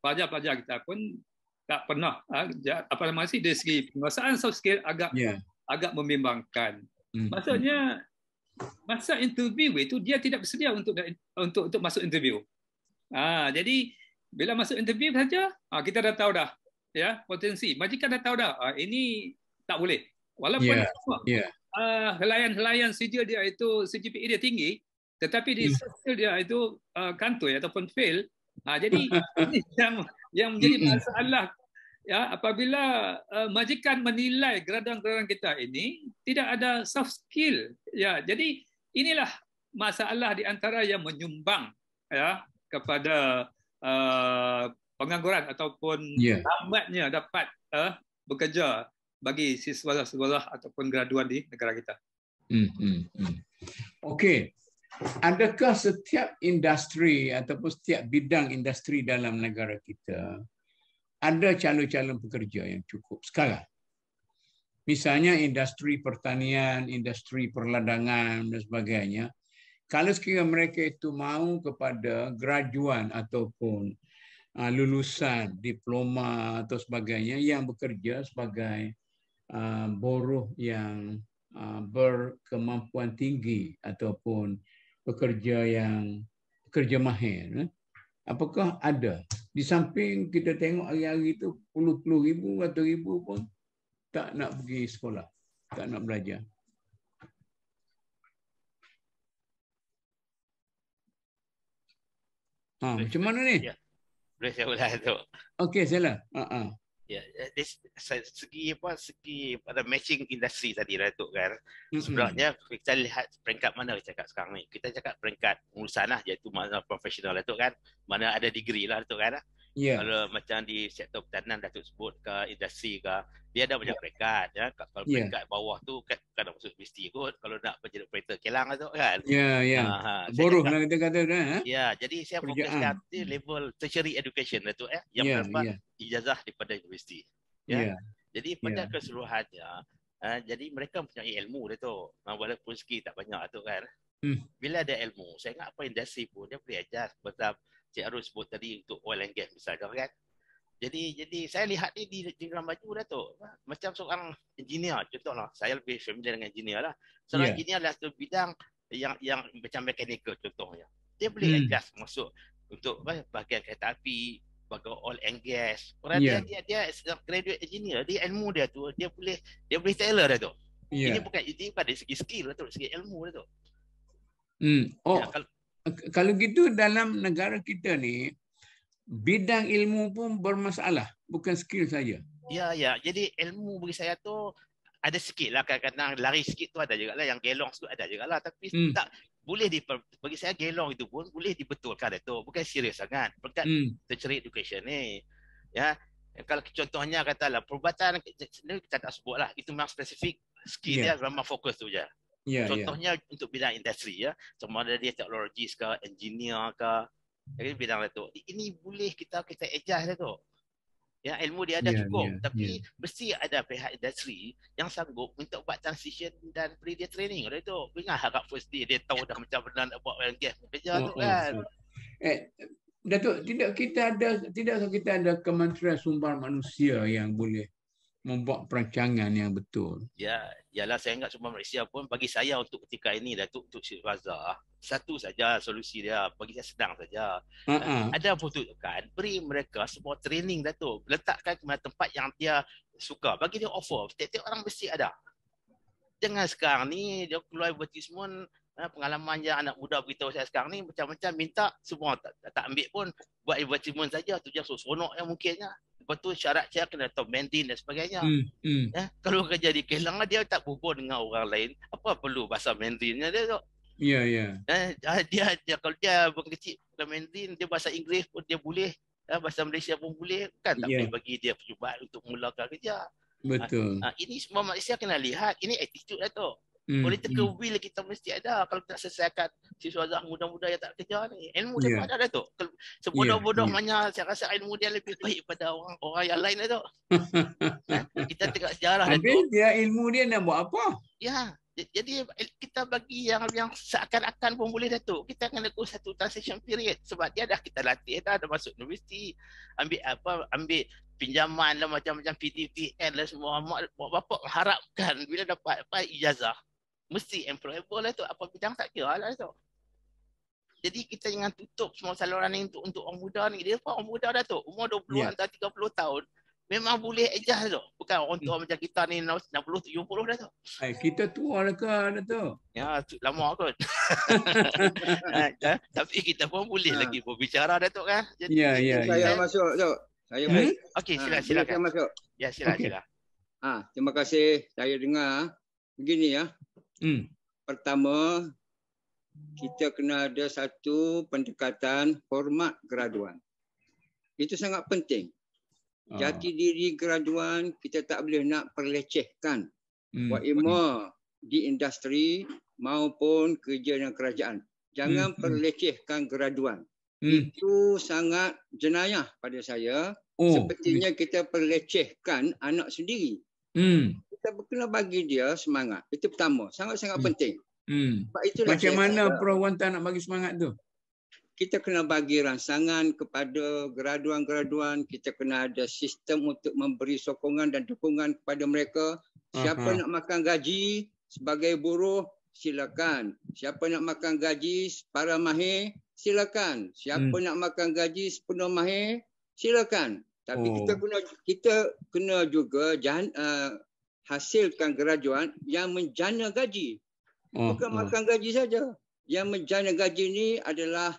pelajar-pelajar kita pun tak pernah dari segi penguasaan soft skill agak membimbangkan. Maksudnya masa interview itu dia tidak bersedia untuk masuk interview. Jadi bila masuk interview saja kita dah tahu dah potensi. Majikan dah tahu dah ini tak boleh. Walaupun helaian sijil dia itu CGPA dia tinggi, tetapi di sosial dia itu kantoi ataupun fail. Jadi ini yang menjadi masalah apabila majikan menilai graduan-graduan kita ini tidak ada soft skill. Jadi inilah masalah di antara yang menyumbang kepada pengangguran ataupun lambatnya dapat bekerja bagi siswa-siswa ataupun graduan di negara kita. Okey. Adakah setiap industri ataupun setiap bidang industri dalam negara kita ada calon-calon pekerja yang cukup sekarang? Misalnya industri pertanian, industri perladangan dan sebagainya. Kalau sekiranya mereka itu mau kepada graduan ataupun lulusan diploma atau sebagainya yang bekerja sebagai buruh yang berkemampuan tinggi ataupun pekerja mahir, apakah ada? Di samping kita tengok hari-hari itu puluh-puluh ribu atau ribu pun tak nak pergi sekolah, tak nak belajar. Macam mana ni? Ya. Boleh saya ulang tu. Okey, salah. Ya, segi pada matching industri tadi Datuk kan. Sebenarnya kita lihat peringkat mana kita cakap sekarang ni. Kita cakap peringkat pengurusan lah, iaitu mana profesional Datuk kan. Mana ada degree lah Datuk kan. Yeah. Kalau macam di sektor pertanian Datuk sebut ke industri ke, dia ada banyak peringkat ya. Kalau peringkat bawah tu kan masuk universiti kot. Kalau nak menjadi operator kilang Datuk kan. Ya, ya. Buruh lah kita kata kan. Ya, jadi saya fokuskan di level tertiary education Datuk yang mendapat ijazah daripada universiti. Ya. Jadi pada keseluruhannya, jadi mereka mempunyai ilmu Datuk. Walaupun skill tak banyak Datuk kan. Bila ada ilmu, saya ingat apa industri pun dia boleh ajar sebab Cik Arul sebut tadi untuk oil and gas misalnya kan. Jadi saya lihat ni di dalam baju Datuk. Macam seorang engineer contohlah. Saya lebih familiar dengan engineer lah. Seorang engineer adalah satu bidang yang macam mechanical contohnya. Dia boleh adjust masuk untuk bahagian kereta api, bahagian oil and gas. Orang dia graduate engineer, dia ilmu dia tu dia boleh tailor Datuk. Ini bukan dari segi skill Datuk, segi ilmu Datuk. Kalau gitu dalam negara kita ni bidang ilmu pun bermasalah, bukan skill saja. Ya. Jadi ilmu bagi saya tu ada sikit lah, kadang-kadang lari sikit tu ada juga lah, yang gelong tu ada juga lah. Tapi tak boleh bagi saya gelong itu pun boleh dibetulkan itu, bukan serius sangat. Berkat tertiary education ni. Ya, kalau contohnya katalah perubatan kita tak sebut lah, itu memang spesifik skill dia, memang fokus tu je. Contohnya untuk bidang industri ya, sama ada dia teknologis ke, engineer ke, jadi bidang itu. Ini boleh kita adjust tu. Ya, ilmu dia ada cukup, tapi mesti ada pihak industri yang sanggup untuk buat transition dan beri dia training tu. Ingat harap first day dia tahu dah macam mana nak buat oil and gas kerja tu kan. Datuk, tidak kita ada Kementerian Sumber Manusia yang boleh membuat perancangan yang betul. Ya, ialah saya ingat Sumber Manusia pun bagi saya untuk ketika ini Datuk, untuk Syed Razak, satu saja solusi dia, bagi saya senang saja. Ada peruntukan, beri mereka semua training Datuk, letakkan ke tempat yang dia suka, bagi dia offer, setiap orang mesti ada. Jangan sekarang ni dia keluar advertisement, pengalaman yang anak muda beritahu saya sekarang ni macam-macam minta, semua tak ambil pun, buat advertisement saja, tu je seronok yang mungkinnya. Lepas tu syarat saya kena tahu Mandarin dan sebagainya. Kalau kerja di kilang dia tak berhubung dengan orang lain, apa perlu bahasa Mandarinnya dia tu? Ya. Dia kalau dia berkecil Mandarin, dia bahasa Inggeris pun dia boleh, bahasa Malaysia pun boleh, kan tak boleh bagi dia percubaan untuk mulakan kerja. Betul. Ini semua Malaysia kena lihat, ini attitude lah tu. Political will kita mesti ada kalau kita selesaikan siswa muda-muda yang tak kerja ni. Ilmu dia ada Datuk. Sebodoh-bodoh mana saya rasa ilmu dia lebih baik pada orang yang lain Datuk. Kita tengok sejarah Datuk. Habis dia ilmu dia nak buat apa? Ya. Jadi kita bagi yang seakan-akan pun boleh Datuk. Kita akan lakukan satu transition period sebab dia dah kita latih dah masuk universiti, ambil pinjaman lah macam-macam PTPN lah semua. Mak bapak mengharapkan bila dapat ijazah mesti employable lah tu, apa bidang tak kira lah tu. Jadi kita jangan tutup semua saluran ni untuk orang muda ni. Dia pun orang muda dah tu, umur 20 atau 30 tahun memang boleh adjust tu. Bukan orang tua macam kita ni 60 70 dah tu. Kita tua lah ke Datuk? Ya, lama kot. Tapi kita pun boleh lagi berbicara Datuk kan. Jadi saya masuk Datuk. Saya okey, silakan. Masuk. Ya, silakan. Terima kasih. Saya dengar begini ya. Pertama, kita kena ada satu pendekatan hormat graduan. Itu sangat penting. Jati diri graduan kita tak boleh nak perlecehkan. Waima di industri maupun kerja dengan kerajaan. Jangan perlecehkan graduan. Itu sangat jenayah pada saya. Sepertinya kita perlecehkan anak sendiri. Kita kita kena bagi dia semangat. Itu pertama, sangat-sangat penting. Sebab itulah macam mana Prof Wan nak bagi semangat tu? Kita kena bagi rangsangan kepada graduan-graduan, kita kena ada sistem untuk memberi sokongan dan dukungan kepada mereka. Siapa nak makan gaji sebagai buruh, silakan. Siapa nak makan gaji para mahir, silakan. Siapa nak makan gaji sepenuh mahir, silakan. Tapi kita kena juga hasilkan graduan yang menjana gaji. Bukan makan gaji saja. Yang menjana gaji ini adalah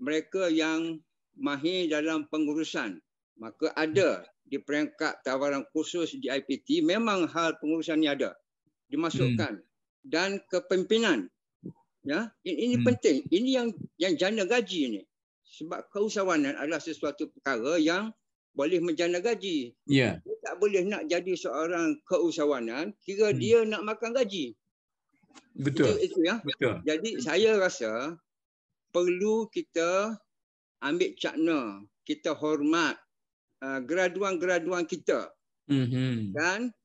mereka yang mahir dalam pengurusan. Maka ada di peringkat tawaran khusus di IPT, memang hal pengurusan ini ada. Dimasukkan. Dan kepimpinan. Ya, ini penting. Ini yang jana gaji ini. Sebab keusahawanan adalah sesuatu perkara yang boleh menjana gaji. Dia tak boleh nak jadi seorang keusahawanan kira dia nak makan gaji. Betul. Itu ya. Betul. Jadi saya rasa perlu kita ambil cakna, kita hormat graduan-graduan kita. Dan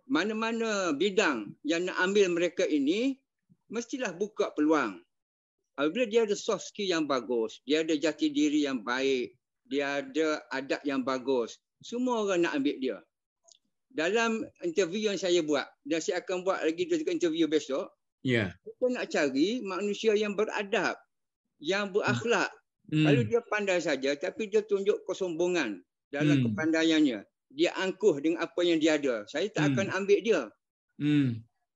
mana-mana bidang yang nak ambil mereka ini mestilah buka peluang. Apabila dia ada soft skill yang bagus, dia ada jati diri yang baik, dia ada adab yang bagus, semua orang nak ambil dia. Dalam interview yang saya buat, dan saya akan buat lagi juga interview besok, kita nak cari manusia yang beradab, yang berakhlak. Kalau dia pandai saja tapi dia tunjuk kesombongan dalam kepandaiannya, dia angkuh dengan apa yang dia ada, saya tak akan ambil dia.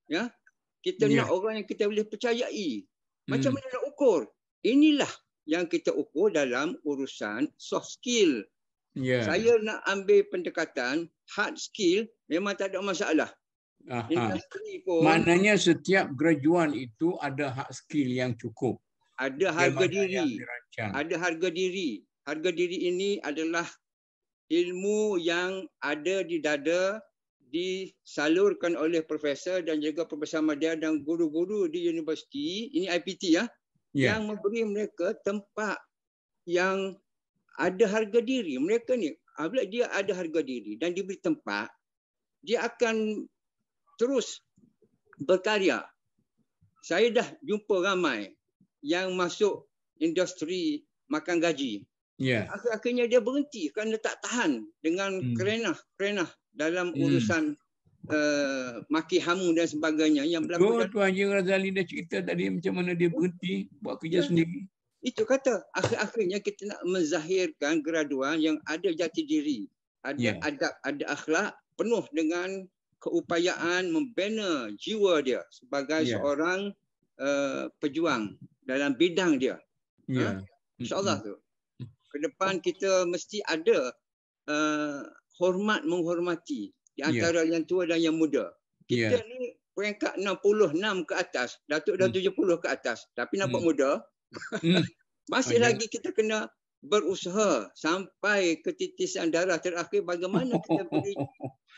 Ya, kita nak orang yang kita boleh percayai. Macam mana nak ukur? Inilah yang kita ukur dalam urusan soft skill. Saya nak ambil pendekatan hard skill, memang tak ada masalah. Maknanya setiap graduan itu ada hard skill yang cukup. Ada harga diri. Ada harga diri. Harga diri ini adalah ilmu yang ada di dada, disalurkan oleh profesor dan juga bersama dia dan guru-guru di universiti, ini IPT yang memberi mereka tempat yang ada harga diri. Mereka ni, apabila dia ada harga diri dan diberi tempat, dia akan terus berkarya. Saya dah jumpa ramai yang masuk industri makan gaji. Akhirnya dia berhenti kerana tak tahan dengan kerenah dalam urusan maki hamu dan sebagainya yang berlaku. Tuan Haji Razali dah cerita tadi macam mana dia berhenti buat kerja sendiri. Itu kata, akhir-akhirnya kita nak menzahirkan graduan yang ada jati diri, ada adab, ada akhlak, penuh dengan keupayaan membina jiwa dia sebagai seorang pejuang dalam bidang dia. InsyaAllah tu. Ke depan kita mesti ada hormat menghormati di antara yang tua dan yang muda. Kita ni peringkat 66 ke atas, Datuk dah 70 ke atas, tapi nampak muda. Masih lagi kita kena berusaha sampai ke titisan darah terakhir bagaimana kita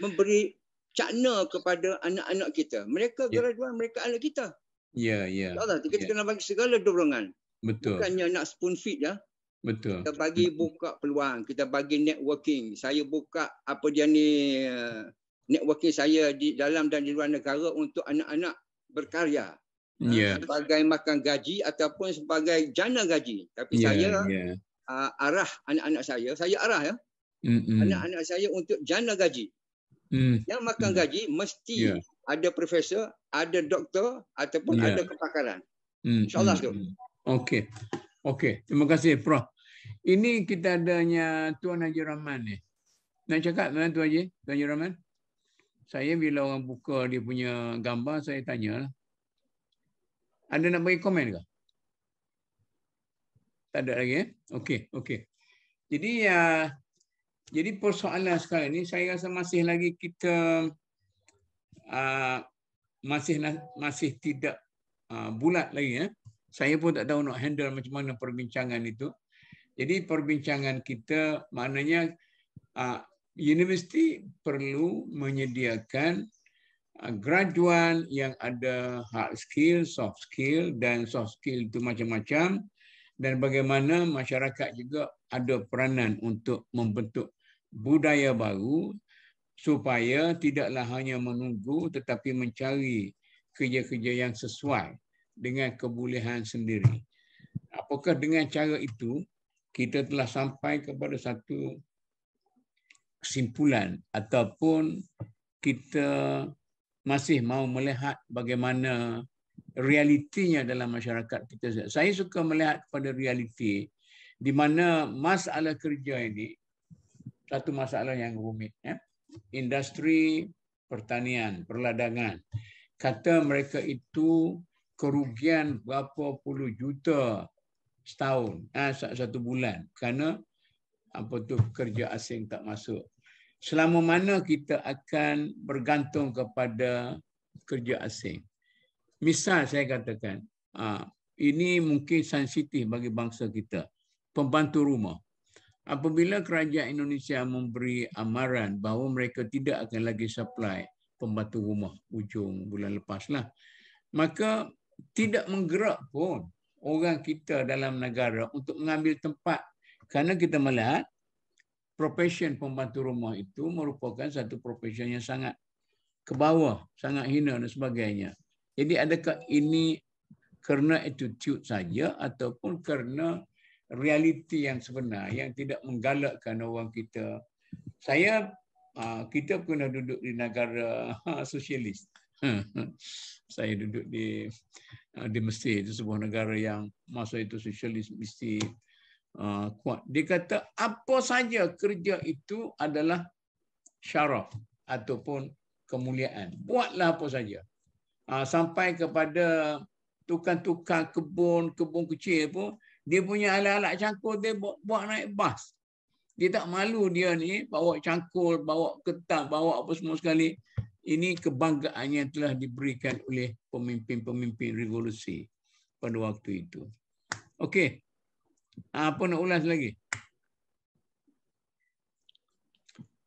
memberi cakna kepada anak-anak kita. Mereka graduan, mereka anak kita. InsyaAllah kita kena bagi segala dorongan. Betul. Bukannya nak spoon feed ya. Betul. Kita bagi buka peluang, kita bagi networking. Saya buka apa dia ni networking saya di dalam dan di luar negara untuk anak-anak berkarya. Sebagai makan gaji ataupun sebagai jana gaji. Tapi saya arah anak-anak saya arah ya. Anak-anak saya untuk jana gaji. Yang makan gaji mesti ada profesor, ada doktor ataupun ada kepakaran. InsyaAllah tu. Okey. Okey, terima kasih Prof. Ini kita adanya Tuan Haji Rahman ni. Nak cakap dengan Tuan Haji? Tuan Haji Rahman? Saya bila orang buka dia punya gambar, saya tanya lah. Ada nak bagi komen ke? Tak ada lagi ya? Okey. Jadi persoalan sekarang ni saya rasa masih lagi kita masih tidak bulat lagi ya. Saya pun tak tahu nak handle macam mana perbincangan itu. Jadi perbincangan kita maknanya universiti perlu menyediakan graduan yang ada hard skill, soft skill, dan soft skill itu macam-macam, dan bagaimana masyarakat juga ada peranan untuk membentuk budaya baru supaya tidaklah hanya menunggu tetapi mencari kerja-kerja yang sesuai dengan kebolehan sendiri. Apakah dengan cara itu kita telah sampai kepada satu kesimpulan ataupun kita masih mau melihat bagaimana realitinya dalam masyarakat kita? Saya suka melihat kepada realiti di mana masalah kerja ini satu masalah yang rumit. Industri pertanian, perladangan. Kata mereka itu kerugian berapa puluh juta setahun, satu bulan kerana kerja asing tak masuk. Selama mana kita akan bergantung kepada kerja asing? Misal saya katakan, ini mungkin sensitif bagi bangsa kita. Pembantu rumah. Apabila kerajaan Indonesia memberi amaran bahawa mereka tidak akan lagi supply pembantu rumah hujung bulan lepaslah, maka tidak menggerak pun orang kita dalam negara untuk mengambil tempat, kerana kita melihat profession pembantu rumah itu merupakan satu profession yang sangat ke bawah, sangat hina dan sebagainya. Jadi adakah ini kerana attitude saja ataupun kerana realiti yang sebenar yang tidak menggalakkan orang kita? Kita pernah duduk di negara sosialis. Saya duduk di Mesir, itu sebuah negara yang masa itu sosialis mesti kuat. Dia kata apa saja kerja itu adalah syaraf ataupun kemuliaan. Buatlah apa saja. Sampai kepada tukang-tukang kebun kecil pun, dia punya alat-alat cangkul dia buat naik bas. Dia tak malu dia ni bawa cangkul, bawa ketat, bawa apa semua sekali. Ini kebanggaan yang telah diberikan oleh pemimpin-pemimpin revolusi pada waktu itu. Okey. Apa nak ulas lagi?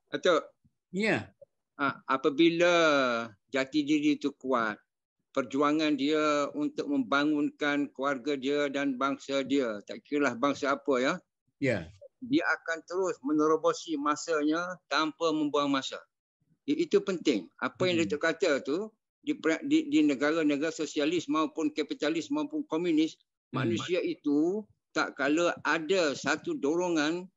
Datuk. Ya. Apabila jati diri itu kuat, perjuangan dia untuk membangunkan keluarga dia dan bangsa dia, tak kiralah bangsa apa ya. Ya. Dia akan terus menerobosi masanya tanpa membuang masa. Itu penting. Apa yang Datuk kata tu di negara-negara sosialis maupun kapitalis maupun komunis, manusia itu tak kala ada satu dorongan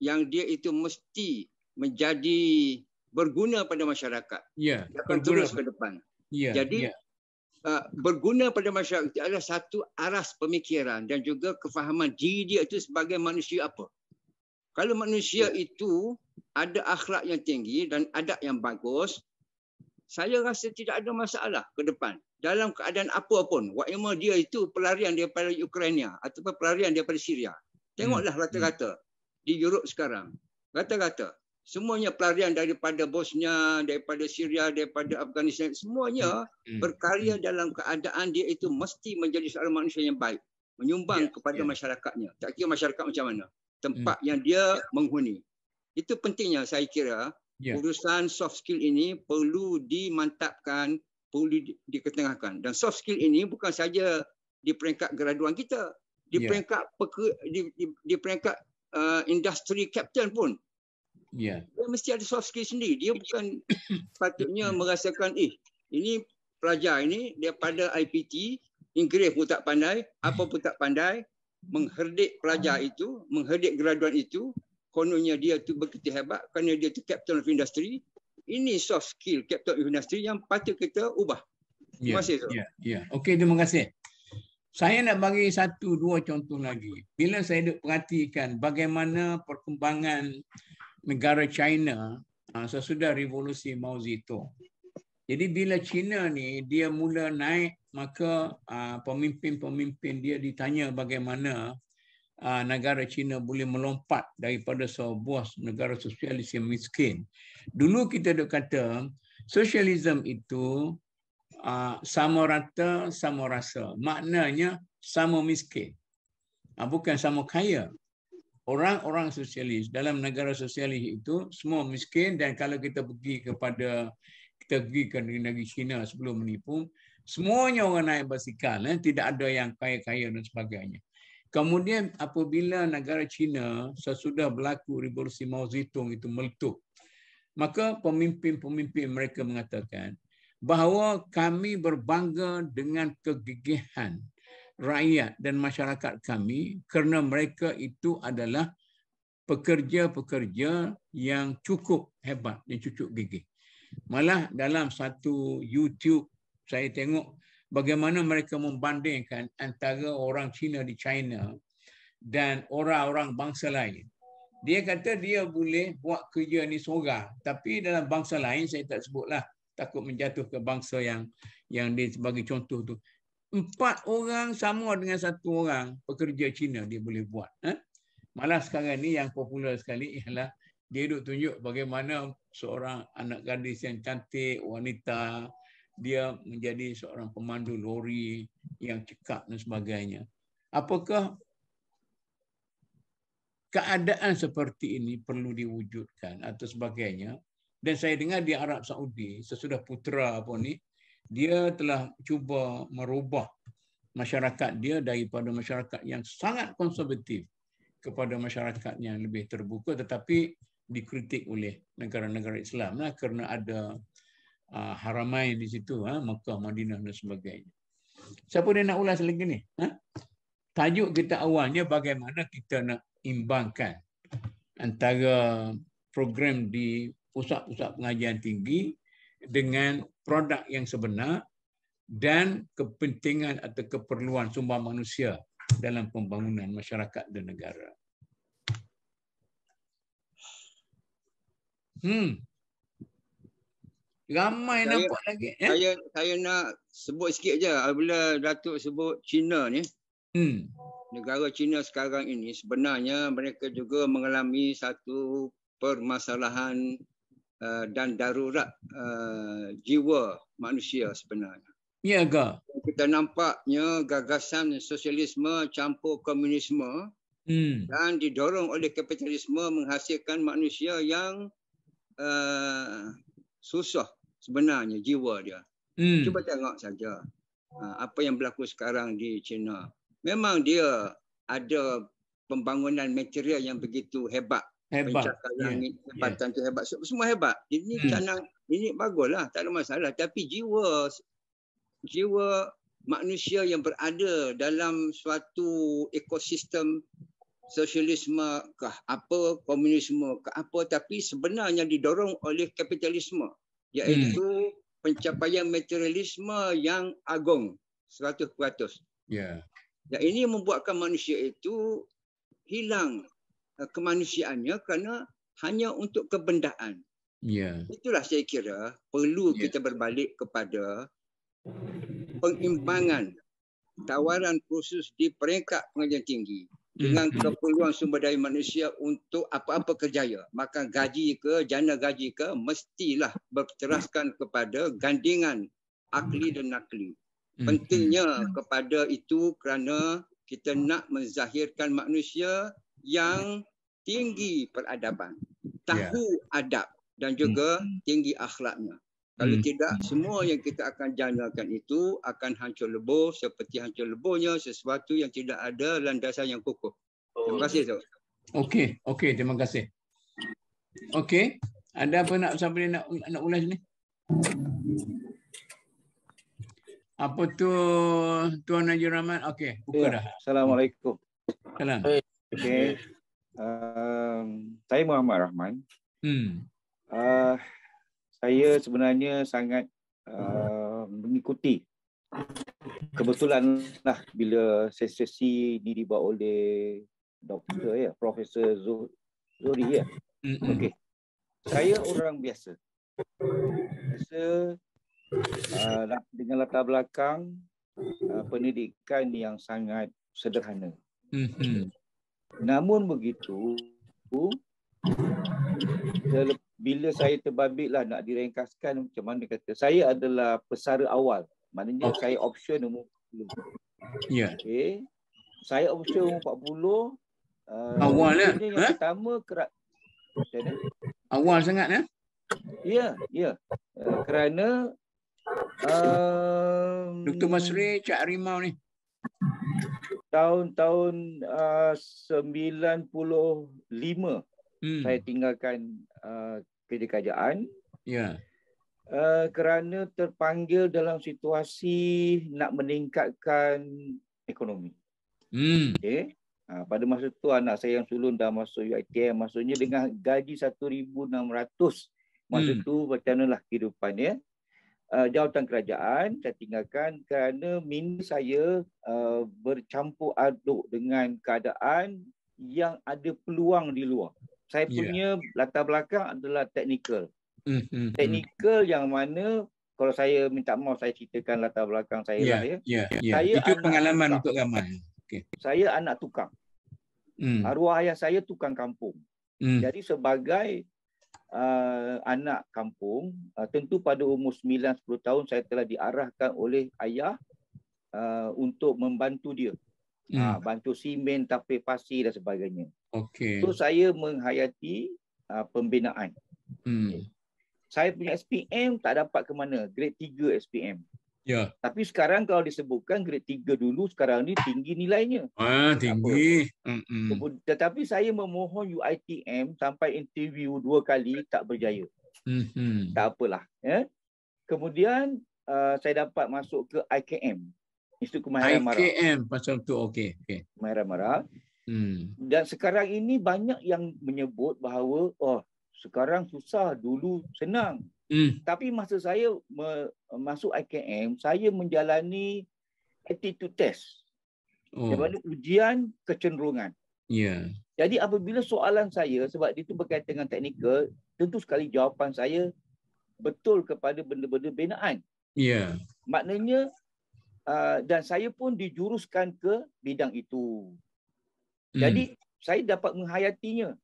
yang dia itu mesti menjadi berguna pada masyarakat. Ya, dia akan terus ke depan. Ya. Jadi berguna pada masyarakat itu adalah satu aras pemikiran dan juga kefahaman diri dia itu sebagai manusia apa. Kalau manusia itu ada akhlak yang tinggi dan adab yang bagus, saya rasa tidak ada masalah ke depan. Dalam keadaan apa pun, whatever dia itu pelarian daripada Ukraina ataupun pelarian daripada Syria. Tengoklah rata-rata di Europe sekarang. Rata-rata semuanya pelarian daripada Bosnia, daripada Syria, daripada Afghanistan. Semuanya berkarya dalam keadaan dia itu mesti menjadi seorang manusia yang baik. Menyumbang kepada masyarakatnya. Tak kira masyarakat macam mana. Tempat yang dia menghuni. Itu pentingnya saya kira. Urusan soft skill ini perlu dimantapkan, perlu diketengahkan. Dan soft skill ini bukan saja di peringkat graduan kita. Di peringkat di peringkat industri captain pun. Dia mesti ada soft skill sendiri. Dia bukan patutnya merasakan ini pelajar ini daripada IPT, Inggeris pun tak pandai, apa pun tak pandai, mengherdik pelajar itu, mengherdik graduan itu, kononnya dia tu begitu hebat kerana dia tu captain of industry. Ini soft skill captain of industry yang patut kita ubah. Terima kasih. Okey, terima kasih. Saya nak bagi satu dua contoh lagi. Bila saya perhatikan bagaimana perkembangan negara China sesudah revolusi Mao Zedong. Jadi bila China ni dia mula naik, maka pemimpin-pemimpin dia ditanya bagaimana negara China boleh melompat daripada sebuah negara sosialis yang miskin. Dulu kita duk kata sosialisme itu sama rata, sama rasa. Maknanya sama miskin. Bukan sama kaya. Orang-orang sosialis dalam negara sosialis itu semua miskin, dan kalau kita pergi ke negeri China sebelum ini pun semuanya orang naik basikal, tidak ada yang kaya-kaya dan sebagainya. Kemudian apabila negara China sesudah berlaku revolusi Mao Zedong itu meletup, Maka pemimpin-pemimpin mereka mengatakan bahawa kami berbangga dengan kegigihan rakyat dan masyarakat kami kerana mereka itu adalah pekerja-pekerja yang cukup hebat, yang cukup gigih. Malah dalam satu YouTube saya tengok bagaimana mereka membandingkan antara orang Cina di China dan orang-orang bangsa lain. Dia kata dia boleh buat kerja ni seorang, tapi dalam bangsa lain saya tak sebutlah, takut menjatuhkan bangsa yang dia sebagai contoh tu. 4 orang sama dengan 1 orang pekerja Cina dia boleh buat. Malah sekarang ni yang popular sekali ialah dia duk tunjuk bagaimana seorang anak gadis yang cantik, wanita, dia menjadi seorang pemandu lori yang cekap dan sebagainya. Apakah keadaan seperti ini perlu diwujudkan atau sebagainya? Dan saya dengar di Arab Saudi, sesudah putera apa ni, dia telah cuba merubah masyarakat dia daripada masyarakat yang sangat konservatif kepada masyarakat yang lebih terbuka, tetapi dikritik oleh negara-negara Islam lah, kerana ada haramain di situ, Mekah, Madinah dan sebagainya. Siapa dia nak ulas lagi ni? Tajuk kita awalnya bagaimana kita nak imbangkan antara program di pusat-pusat pengajian tinggi dengan produk yang sebenar dan kepentingan atau keperluan sumber manusia dalam pembangunan masyarakat dan negara. Ramai nampak lagi. Saya nak sebut sikit je. Apabila Datuk sebut China ni, negara China sekarang ini sebenarnya mereka juga mengalami satu permasalahan dan darurat jiwa manusia sebenarnya. Ya ke? Kita nampaknya gagasan sosialisme campur komunisme dan didorong oleh kapitalisme menghasilkan manusia yang susah sebenarnya jiwa dia. Cuba tengok saja apa yang berlaku sekarang di China. Memang dia ada pembangunan material yang begitu hebat. Pencakar langit, hebatan tu hebat. Semua hebat. Ini canang, ini baguslah, tak ada masalah. Tapi jiwa manusia yang berada dalam suatu ekosistem sosialisme kah apa, komunisme kah apa, tapi sebenarnya didorong oleh kapitalisme, iaitu pencapaian materialisme yang agung 100%. Dan ini membuatkan manusia itu hilang kemanusiaannya kerana hanya untuk kebendaan. Itulah saya kira perlu kita berbalik kepada pengimbangan tawaran khusus di peringkat pengajian tinggi dengan keperluan sumber daya manusia untuk apa-apa kerjaya. Maka gaji ke, jana gaji ke, mestilah berteraskan kepada gandingan akli dan nakli. Pentingnya kepada itu kerana kita nak menzahirkan manusia yang tinggi peradaban, tahu adab dan juga tinggi akhlaknya. Kalau tidak, semua yang kita akan janakan itu akan hancur lebur seperti hancur leburnya sesuatu yang tidak ada landasan yang kukuh. Terima kasih, Tok. Okey, terima kasih. Okey, ada apa siapa nak ulas ni? Apa tu Tuan Najib Rahman? Okey, buka dah. Assalamualaikum. Salam. Okey. Saya Muhammad Rahman. Saya sebenarnya sangat mengikuti. Kebetulan lah bila sesi ini dibuat oleh Dr. Profesor Zuhri ya. Okey. Saya orang biasa. Dengan latar belakang pendidikan yang sangat sederhana. Namun begitu, bila saya terbabitlah nak direngkaskan macam mana kata, saya adalah pesara awal. Maknanya saya option umur 40. Okay. Saya option umur 40. Awalnya? Yang pertama awal sangat ya? Ya. Kerana Dr. Masri, Cak Rimau ni tahun 95 saya tinggalkan kerja kerajaan. Ya. Kerana terpanggil dalam situasi nak meningkatkan ekonomi. Okay. Pada masa tu anak saya yang sulung dah masuk UiTM, maksudnya dengan gaji 1,600. Masa tu macam manalah kehidupannya. Jawatan kerajaan saya tinggalkan kerana minat saya bercampur aduk dengan keadaan yang ada peluang di luar. Saya punya latar belakang adalah teknikal. Teknikal yang mana kalau saya minta maaf saya ceritakan latar belakang saya lah ya. Saya itu pengalaman untuk ramai. Saya anak tukang. Arwah ayah saya tukang kampung. Jadi sebagai anak kampung, tentu pada umur 9-10 tahun saya telah diarahkan oleh ayah untuk membantu dia. Bantu simen, tapir pasir dan sebagainya. So saya menghayati pembinaan. Saya punya SPM tak dapat ke mana, grade 3 SPM. Tapi sekarang kalau disebutkan grade 3 dulu, sekarang ni tinggi nilainya. Tinggi. Tetapi saya memohon UiTM sampai interview 2 kali tak berjaya. Tak apalah. Kemudian saya dapat masuk ke IKM, Institut Kemahiran Mara. IKM pasal tu okey. Kemahiran Mara. Dan sekarang ini banyak yang menyebut bahawa sekarang susah, dulu senang. Tapi masa saya masuk IKM, saya menjalani aptitude test. Di mana ujian kecenderungan. Jadi apabila soalan saya, sebab itu berkaitan dengan teknikal, tentu sekali jawapan saya betul kepada benda-benda binaan. Maknanya dan saya pun dijuruskan ke bidang itu. Jadi saya dapat menghayatinya.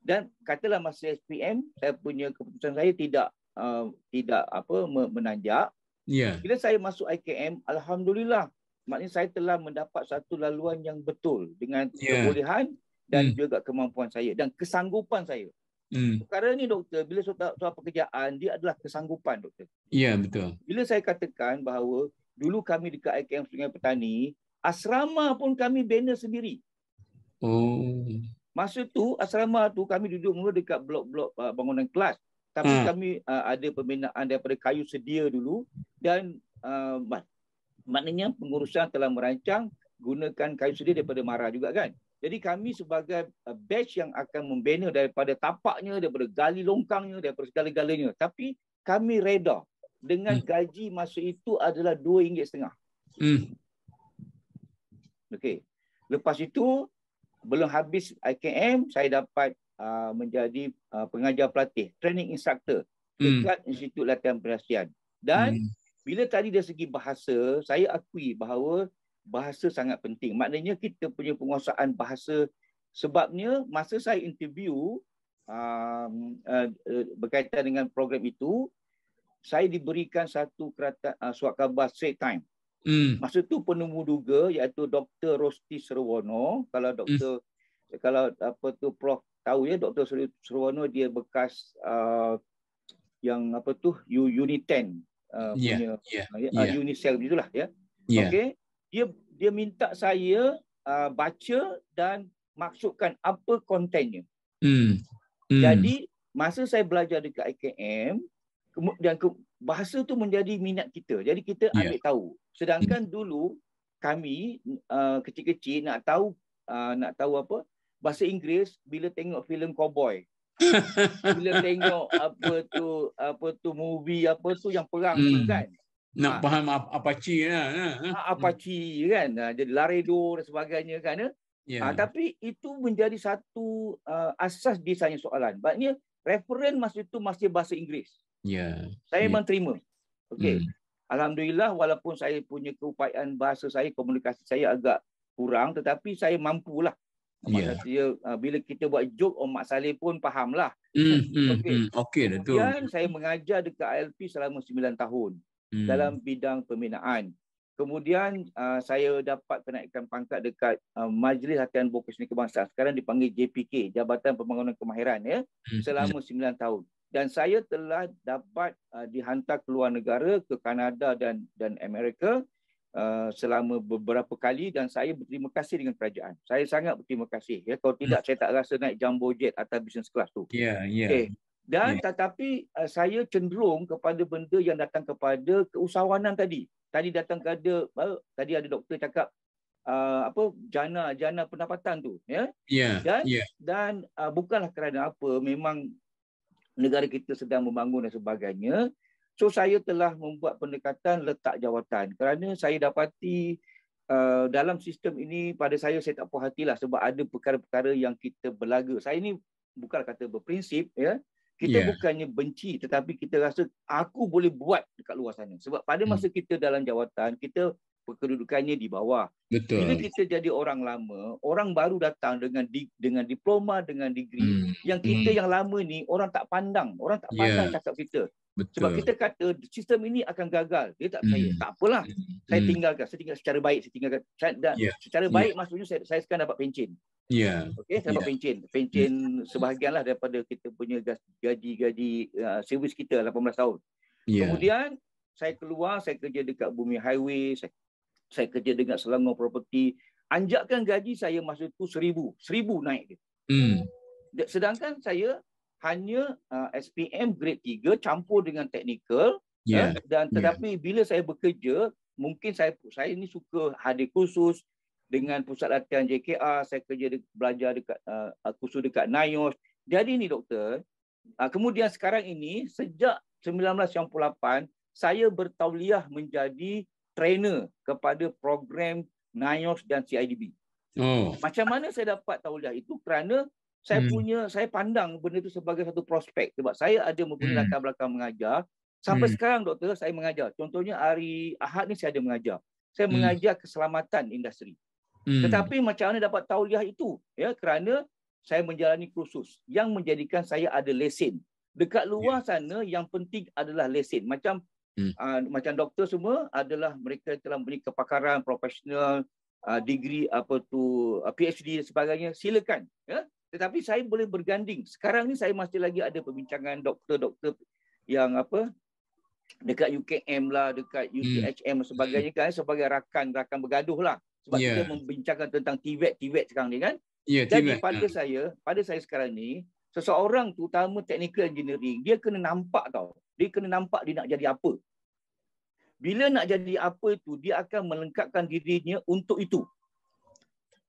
Dan katalah masa SPM, saya punya keputusan saya tidak menanjak. Bila saya masuk IKM, alhamdulillah, maknanya saya telah mendapat satu laluan yang betul dengan kebolehan dan juga kemampuan saya dan kesanggupan saya. Perkara ni doktor, bila soal pekerjaan, dia adalah kesanggupan doktor. Betul. Bila saya katakan bahawa dulu kami dekat IKM Sungai Petani, asrama pun kami bina sendiri. Masa tu asrama tu kami duduk mula dekat blok-blok bangunan kelas. Tapi kami ada pembinaan daripada kayu sedia dulu dan maknanya pengurusan telah merancang gunakan kayu sedia daripada Mara juga kan. Jadi kami sebagai batch yang akan membina daripada tapaknya, daripada gali longkangnya, daripada segala-galanya. Tapi kami reda dengan gaji masa itu adalah RM2.50. Okey. Lepas itu belum habis IKM, saya dapat menjadi pengajar pelatih, training instructor dekat Institut Latihan Perhasian. Dan bila tadi dari segi bahasa, saya akui bahawa bahasa sangat penting. Maknanya kita punya penguasaan bahasa. Sebabnya masa saya interview berkaitan dengan program itu, saya diberikan satu surat khabar Straits Times. Masa tu penemu duga iaitu Dr. Rosti Serwono. Kalau Prof tahu ya, Dr. Serwono dia bekas yang Unit 10 punya Unicell gitulah ya. Okey. Dia minta saya baca dan maksudkan apa kontennya. Jadi masa saya belajar dekat IKM, kemudian bahasa tu menjadi minat kita. Jadi kita ambil tahu. Sedangkan dulu kami kecil-kecil nak tahu bahasa Inggeris bila tengok filem cowboy. Bila tengok apa tu movie yang perang tu kan. Nak faham Apache lah. Apache kan. Jadi Laredo dan sebagainya kan. Tapi itu menjadi satu asas desain soalan. Maknanya referen masa itu masih bahasa Inggeris. Saya memang terima. Okey. Alhamdulillah walaupun saya punya keupayaan bahasa saya, komunikasi saya agak kurang, tetapi saya mampulah. Bila kita buat joke, Mak Saleh pun fahamlah. Okey dah tu. Kemudian saya mengajar dekat ILP selama 9 tahun dalam bidang pembinaan. Kemudian saya dapat kenaikan pangkat dekat Majlis Latihan Vokasi Kebangsaan. Sekarang dipanggil JPK, Jabatan Pembangunan Kemahiran ya, selama 9 tahun. Dan saya telah dapat dihantar ke luar negara, ke Kanada dan Amerika selama beberapa kali, dan saya berterima kasih dengan kerajaan. Saya sangat berterima kasih. Ya. Kalau tidak, saya tak rasa naik jumbo jet atau business class tu. Okay. Dan tetapi saya cenderung kepada benda yang datang kepada keusahawanan tadi. Tadi datang kepada tadi ada doktor cakap jana pendapatan tu, ya. Dan bukanlah kerana apa, memang negara kita sedang membangun dan sebagainya. So saya telah membuat pendekatan letak jawatan kerana saya dapati dalam sistem ini pada saya tak puas hatilah sebab ada perkara-perkara yang kita berlaga. Saya ni bukan kata berprinsip, ya. Kita bukannya benci, tetapi kita rasa aku boleh buat dekat luar sana. Sebab pada masa kita dalam jawatan, kita kedudukannya di bawah. Betul. Bila kita jadi orang lama, orang baru datang dengan diploma, dengan degree, yang kita yang lama ni orang tak pandang cakap kita. Betul. Sebab kita kata sistem ini akan gagal. Dia tak percaya. Tak apalah. Saya tinggalkan secara baik, saya tinggalkan. Secara baik maksudnya saya sekarang dapat pencen. Okey, saya dapat pencen sebahagianlah daripada kita punya gaji servis kita 18 tahun. Kemudian saya keluar, saya kerja dekat Bumi Highway, saya kerja dekat Selangor Property. Anjakan gaji saya masa tu 1,000 naik dia. Sedangkan saya hanya SPM grade 3 campur dengan teknikal, dan tetapi bila saya bekerja, mungkin saya ni suka hadir kursus dengan pusat latihan JKR, saya belajar dekat kursus dekat NIOS. Jadi ni doktor, kemudian sekarang ini sejak 1998 saya bertauliah menjadi trainer kepada program NIOS dan CIDB. Macam mana saya dapat tauliah itu? Kerana saya pandang benda itu sebagai satu prospek sebab saya ada mempunyai latar belakang mengajar. Sampai sekarang doktor saya mengajar. Contohnya hari Ahad ni saya ada mengajar. Saya mengajar keselamatan industri. Tetapi macam mana dapat tauliah itu? Ya, kerana saya menjalani kursus yang menjadikan saya ada lesen. Dekat luar sana yang penting adalah lesen. Macam doktor semua adalah mereka telah mempunyai kepakaran profesional, degree PhD dan sebagainya. Silakan, ya. Tetapi saya boleh berganding. Sekarang ni saya masih lagi ada perbincangan doktor-doktor yang dekat UKM lah, dekat UTHM dan sebagainya kan, sebagai rakan bergaduh lah. Sebab kita membincangkan tentang TVET sekarang ni kan. Jadi pada saya sekarang ni, seseorang terutama technical engineering, dia kena nampak tau. Dia kena nampak dia nak jadi apa. Bila nak jadi apa itu, dia akan melengkapkan dirinya untuk itu.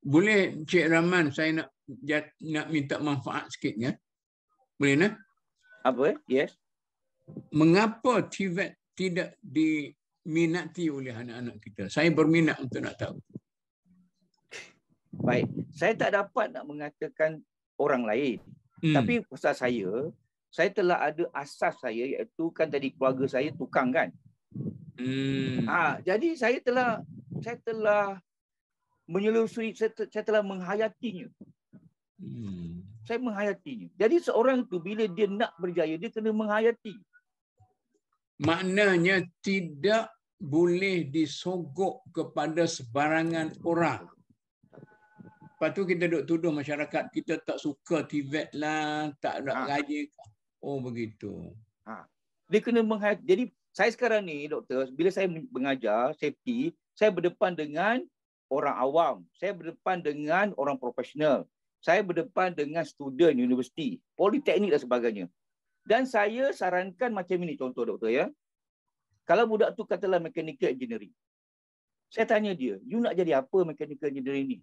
Boleh Cik Rahman, saya nak minta manfaat sikit ya. Boleh nak? Apa? Yes. Mengapa TVET tidak diminati oleh anak-anak kita? Saya berminat untuk nak tahu. Baik, saya tak dapat nak mengatakan orang lain. Tapi pasal saya telah ada asas saya, iaitu kan tadi keluarga saya tukang kan. Jadi saya telah menyelusuri, saya telah menghayatinya. Saya menghayatinya. Jadi seorang itu bila dia nak berjaya, dia kena menghayati. Maknanya tidak boleh disogok kepada sebarangan orang. Lepas tu kita duk tuduh masyarakat kita tak suka TVET lah, tak ada gaji. Oh begitu. Dia kena menghayati. Jadi saya sekarang ni doktor, bila saya mengajar safety, saya berdepan dengan orang awam, saya berdepan dengan orang profesional, saya berdepan dengan student universiti, politeknik dan sebagainya. Dan saya sarankan macam ini contoh doktor ya. Kalau budak tu katalah mechanical engineering, saya tanya dia, you nak jadi apa mechanical engineering ni?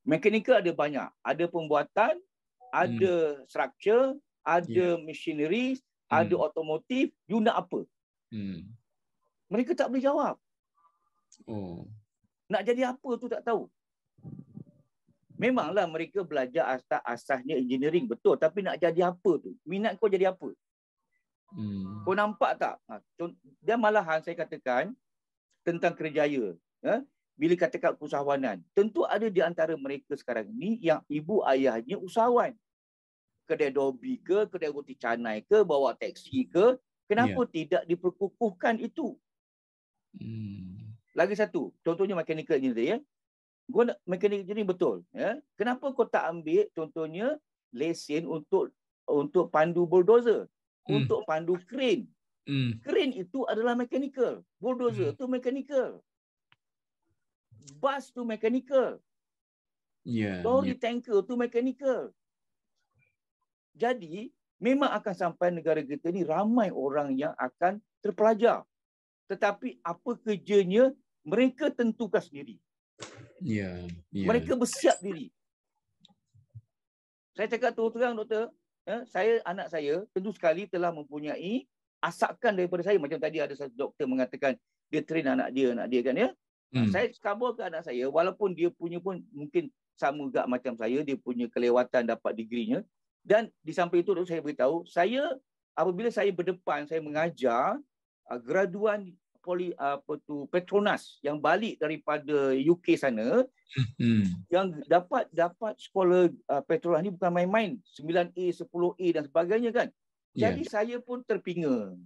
Mechanical ada banyak, ada pembuatan, ada structure, ada machinery, ada otomotif, you nak apa? Mereka tak boleh jawab. Nak jadi apa tu tak tahu. Memanglah mereka belajar asasnya engineering, betul. Tapi nak jadi apa tu? Minat kau jadi apa? Kau nampak tak? Dan malahan saya katakan tentang kerjaya. Bila katakan usahawanan, tentu ada di antara mereka sekarang ni yang ibu ayahnya usahawan. Kedai dobi ke, kedai roti canai ke, bawa teksi ke. Kenapa tidak diperkukuhkan itu? Lagi satu, contohnya mechanical engineering. Mechanical engineering betul. Kenapa kau tak ambil contohnya lesen untuk pandu bulldozer, untuk pandu crane? Crane itu adalah mechanical, bulldozer itu mechanical, bus tu mechanical, lori tanker tu mechanical. Jadi memang akan sampai negara kita ni ramai orang yang akan terpelajar. Tetapi apa kerjanya, mereka tentukan sendiri. Mereka bersiap diri. Saya cakap terus terang, doktor, anak saya tentu sekali telah mempunyai asakan daripada saya. Macam tadi ada satu doktor mengatakan dia train anak dia kan ya. Saya kabar ke anak saya, walaupun dia punya pun mungkin sama juga macam saya, dia punya kelewatan dapat degrinya. Dan di samping itu saya beritahu, saya apabila saya berdepan, saya mengajar graduan Petronas yang balik daripada UK sana, yang dapat sekolah Petronas ni bukan main-main, 9A, 10A dan sebagainya kan. Jadi saya pun terpinga.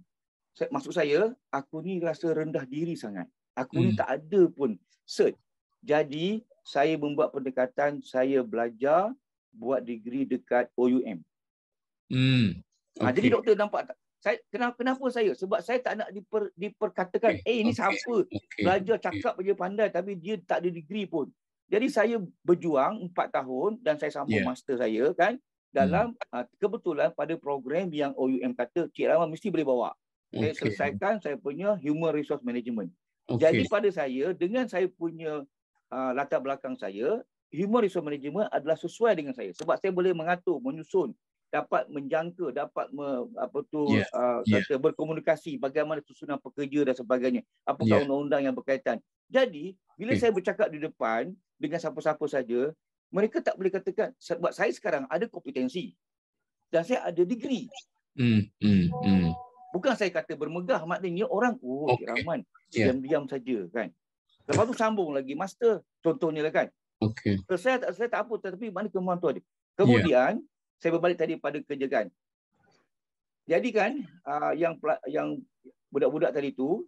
Maksud saya, aku ni rasa rendah diri sangat. Aku ni tak ada pun cert. Jadi saya membuat pendekatan, saya belajar buat degree dekat OUM. Jadi doktor nampak tak? Kenapa saya? Sebab saya tak nak diperkatakan, ini siapa? Belajar cakap je pandai tapi dia tak ada degree pun. Jadi saya berjuang 4 tahun dan saya sambung master saya kan dalam kebetulan pada program yang OUM kata Cik Rahman mesti boleh bawa. Saya selesaikan saya punya Human Resource Management. Jadi pada saya, dengan saya punya latar belakang saya, Human Resource Management adalah sesuai dengan saya. Sebab saya boleh mengatur, menyusun, dapat menjangka, dapat berkomunikasi, bagaimana susunan pekerja dan sebagainya. Apakah undang-undang yang berkaitan. Jadi, bila saya bercakap di depan dengan siapa-siapa saja, mereka tak boleh katakan, sebab saya sekarang ada kompetensi dan saya ada degree. Bukan saya kata bermegah, maknanya orang, Cik Rahman, diam-diam saja kan. Lepas tu sambung lagi master, contohnya lah kan. So, saya tak apa, tetapi mana kemampuan tu ada. Kemudian, saya berbalik tadi pada kerja kan. Jadi kan, yang budak-budak tadi tu,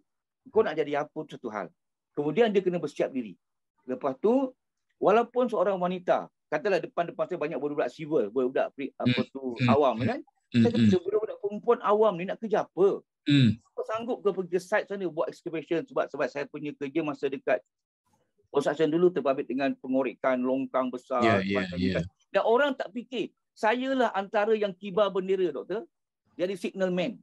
kau nak jadi apa satu hal. Kemudian dia kena bersiap diri. Lepas tu, walaupun seorang wanita, katalah depan-depan saya banyak budak-budak civil, budak-budak awam kan. Saya kata budak-budak perempuan awam ni nak kerja apa? Kau sanggup ke pergi site sana buat excavation? Sebab saya punya kerja masa dekat construction dulu terbabit dengan pengorekan longkang besar. Dan orang tak fikir, saya lah antara yang kibar bendera, doktor. Jadi signal man.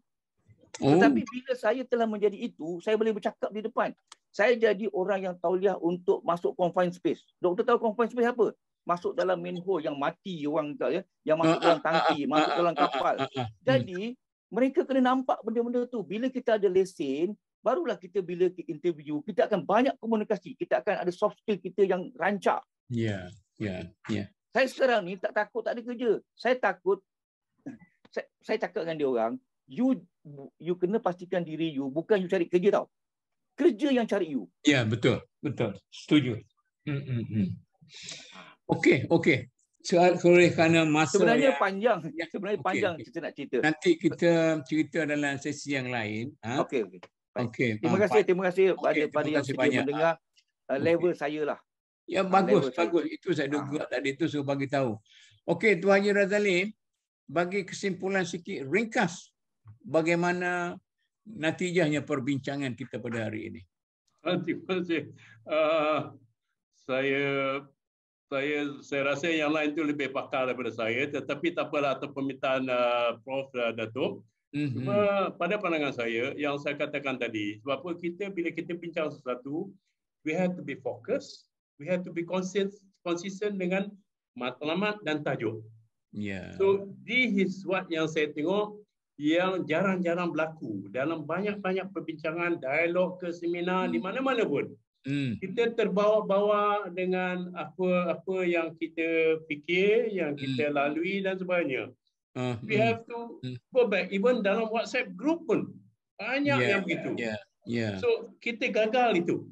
Tetapi bila saya telah menjadi itu, saya boleh bercakap di depan. Saya jadi orang yang tauliah untuk masuk confined space. Doktor tahu confined space apa? Masuk dalam manhole yang mati orang tak ya, yang masuk dalam tangki, masuk dalam kapal. Jadi mereka kena nampak benda-benda tu. Bila kita ada lesen, barulah kita bila interview, kita akan banyak komunikasi. Kita akan ada soft skill kita yang rancak. Saya sekarang ni tak takut tak ada kerja. Saya takut, saya cakap dengan dia orang, you kena pastikan diri you, bukan you cari kerja tau. Kerja yang cari you. Ya, betul. Setuju. Okey. Soal kerana masa sebenarnya panjang. Panjang kita nak cerita. Nanti kita cerita dalam sesi yang lain. Okey. Terima kasih pada yang sudah mendengar level saya lah. Ya, bagus. Itu saya dengar tadi tu saya bagi tahu. Okey, Tuan Haji Razali, bagi kesimpulan sikit ringkas bagaimana natijahnya perbincangan kita pada hari ini. Terima kasih. Saya rasa yang lain itu lebih pakar daripada saya, tetapi tak apalah atas permintaan Prof Datuk. Cuma pada pandangan saya, yang saya katakan tadi, sebab apa bila kita bincang sesuatu, we have to be focused, we have to be consistent dengan matlamat dan tajuk. So this is what yang saya tengok yang jarang-jarang berlaku dalam banyak-banyak perbincangan, dialog ke seminar di mana-mana pun. Kita terbawa-bawa dengan apa yang kita fikir, yang kita lalui dan sebagainya. We have to go back. Even dalam WhatsApp group pun banyak yang begitu. So kita gagal itu.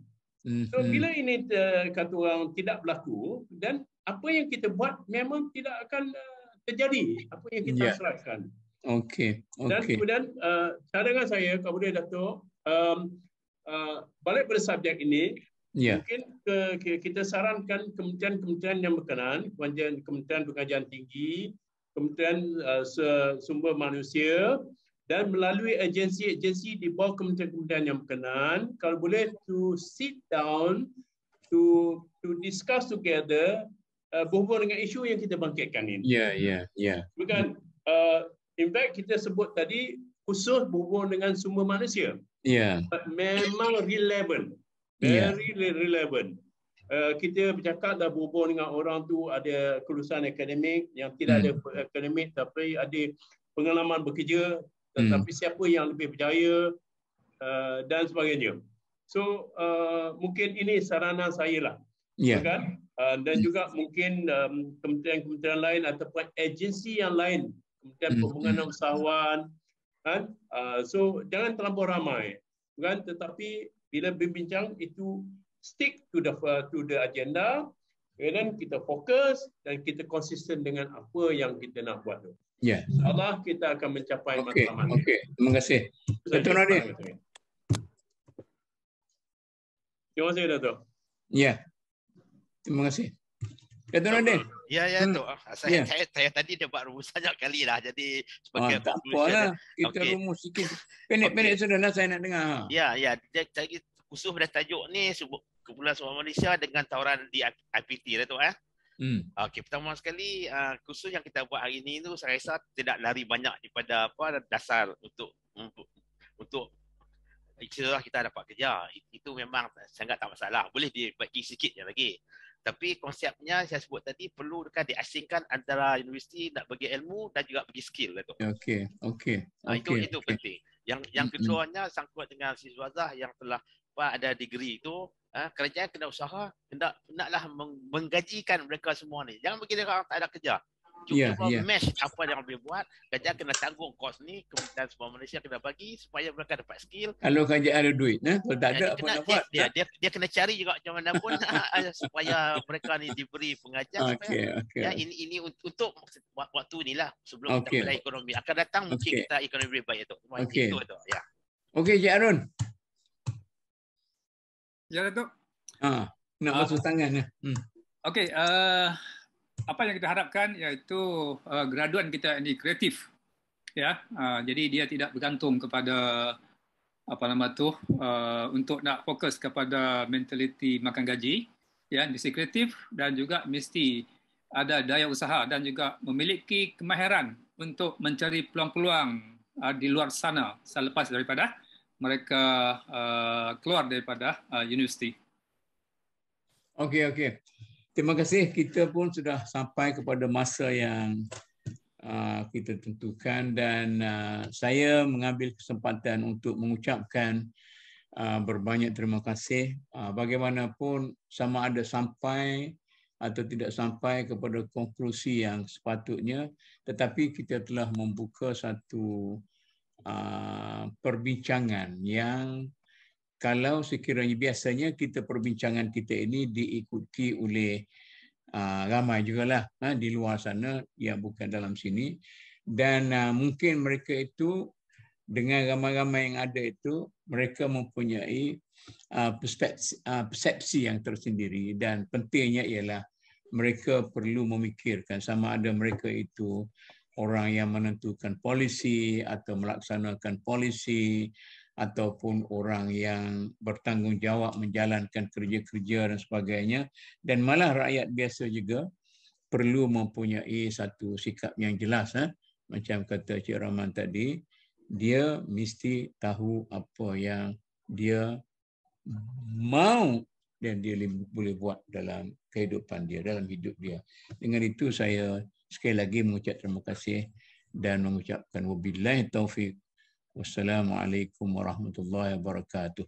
So bila ini kata orang tidak berlaku, dan apa yang kita buat memang tidak akan terjadi. Apa yang kita serahkan. Dan kemudian cadangan saya kepada Datuk, balik pada subjek ini, mungkin kita sarankan kementerian yang berkenaan, Kementerian Pengajian Tinggi, Kementerian Sumber Manusia, dan melalui agensi-agensi di bawah kementerian yang berkenaan, kalau boleh to sit down to discuss together berhubung dengan isu yang kita bangkitkan ini. Bukan In fact, kita sebut tadi khusus berhubung dengan sumber manusia. Memang relevant. Very relevant. Kita bercakap dah berhubung dengan orang tu ada kelulusan akademik, yang tidak ada akademik tapi ada pengalaman bekerja, tetapi siapa yang lebih berjaya dan sebagainya. So mungkin ini saranan saya lah. Kan? Dan juga mungkin kementerian-kementerian lain ataupun agensi yang lain, Kementerian Pembangunan Usahawan, kan? So jangan terlampau ramai, kan? Tetapi bila berbincang itu stick to the agenda, dan kita fokus dan kita konsisten dengan apa yang kita nak buat tu. InsyaAllah kita akan mencapai matlamat. Terima kasih. Datuk Noordin. Terima kasih, Datuk. Terima kasih. Datuk Noordin. Datuk. Saya tadi dah buat rumus banyak kali lah. Jadi sebagai tak apalah. Kita rumus sikit. Pendek-pendek sudahlah saya nak dengar. Saya khusus pada tajuk ni Kumpulan Suara Malaysia dengan tawaran di IPT, Datuk. Okey, pertama sekali khusus yang kita buat hari ini tu saya rasa tidak lari banyak daripada dasar untuk istilah kita dapat kerja. Itu memang sangat tak masalah. Boleh dibagi sikit je lagi. Tapi konsepnya saya sebut tadi perlu diasingkan antara universiti nak bagi ilmu dan juga bagi skill, Datuk. Itu penting. Yang keduanya sangkut dengan siswa Zah yang telah ada degree itu, kerajaan kena usaha, hendaklah menggajikan mereka semua ni. Jangan bagi dia orang tak ada kerja. Cuba match apa yang boleh buat. Kerajaan kena tanggung kos ni, Kementerian Suara Malaysia kena bagi supaya mereka dapat skill. Kalau kerajaan ada duit, kalau tak ada apa nak buat? Dia kena cari juga macam mana pun supaya mereka ni diberi pengajar. Ini untuk waktu inilah sebelum kita mulai ekonomi. Akan datang mungkin kita ekonomi lebih baik tu. Itu tu. Okey, Cik Arun. Ya, Datuk. Nak basuh tangan. Okey, apa yang kita harapkan iaitu graduan kita ini kreatif. Jadi dia tidak bergantung kepada untuk nak fokus kepada mentaliti makan gaji, mesti kreatif dan juga mesti ada daya usaha dan juga memiliki kemahiran untuk mencari peluang-peluang di luar sana selepas daripada mereka keluar daripada universiti. Okey. Terima kasih. Kita pun sudah sampai kepada masa yang kita tentukan dan saya mengambil kesempatan untuk mengucapkan berbanyak terima kasih. Bagaimanapun sama ada sampai atau tidak sampai kepada konklusi yang sepatutnya, tetapi kita telah membuka satu perbincangan yang kalau sekiranya biasanya perbincangan kita ini diikuti oleh ramai jugalah di luar sana yang bukan dalam sini, dan mungkin mereka itu dengan ramai-ramai yang ada itu mereka mempunyai persepsi yang tersendiri, dan pentingnya ialah mereka perlu memikirkan sama ada mereka itu orang yang menentukan polisi atau melaksanakan polisi ataupun orang yang bertanggungjawab menjalankan kerja-kerja dan sebagainya, dan malah rakyat biasa juga perlu mempunyai satu sikap yang jelas. Macam kata Cik Rahman tadi, dia mesti tahu apa yang dia mau dan dia boleh buat dalam kehidupan dia, dalam hidup dia. Dengan itu saya sekali lagi mengucap terima kasih dan mengucapkan wabillahi taufiq. Wassalamualaikum warahmatullahi wabarakatuh.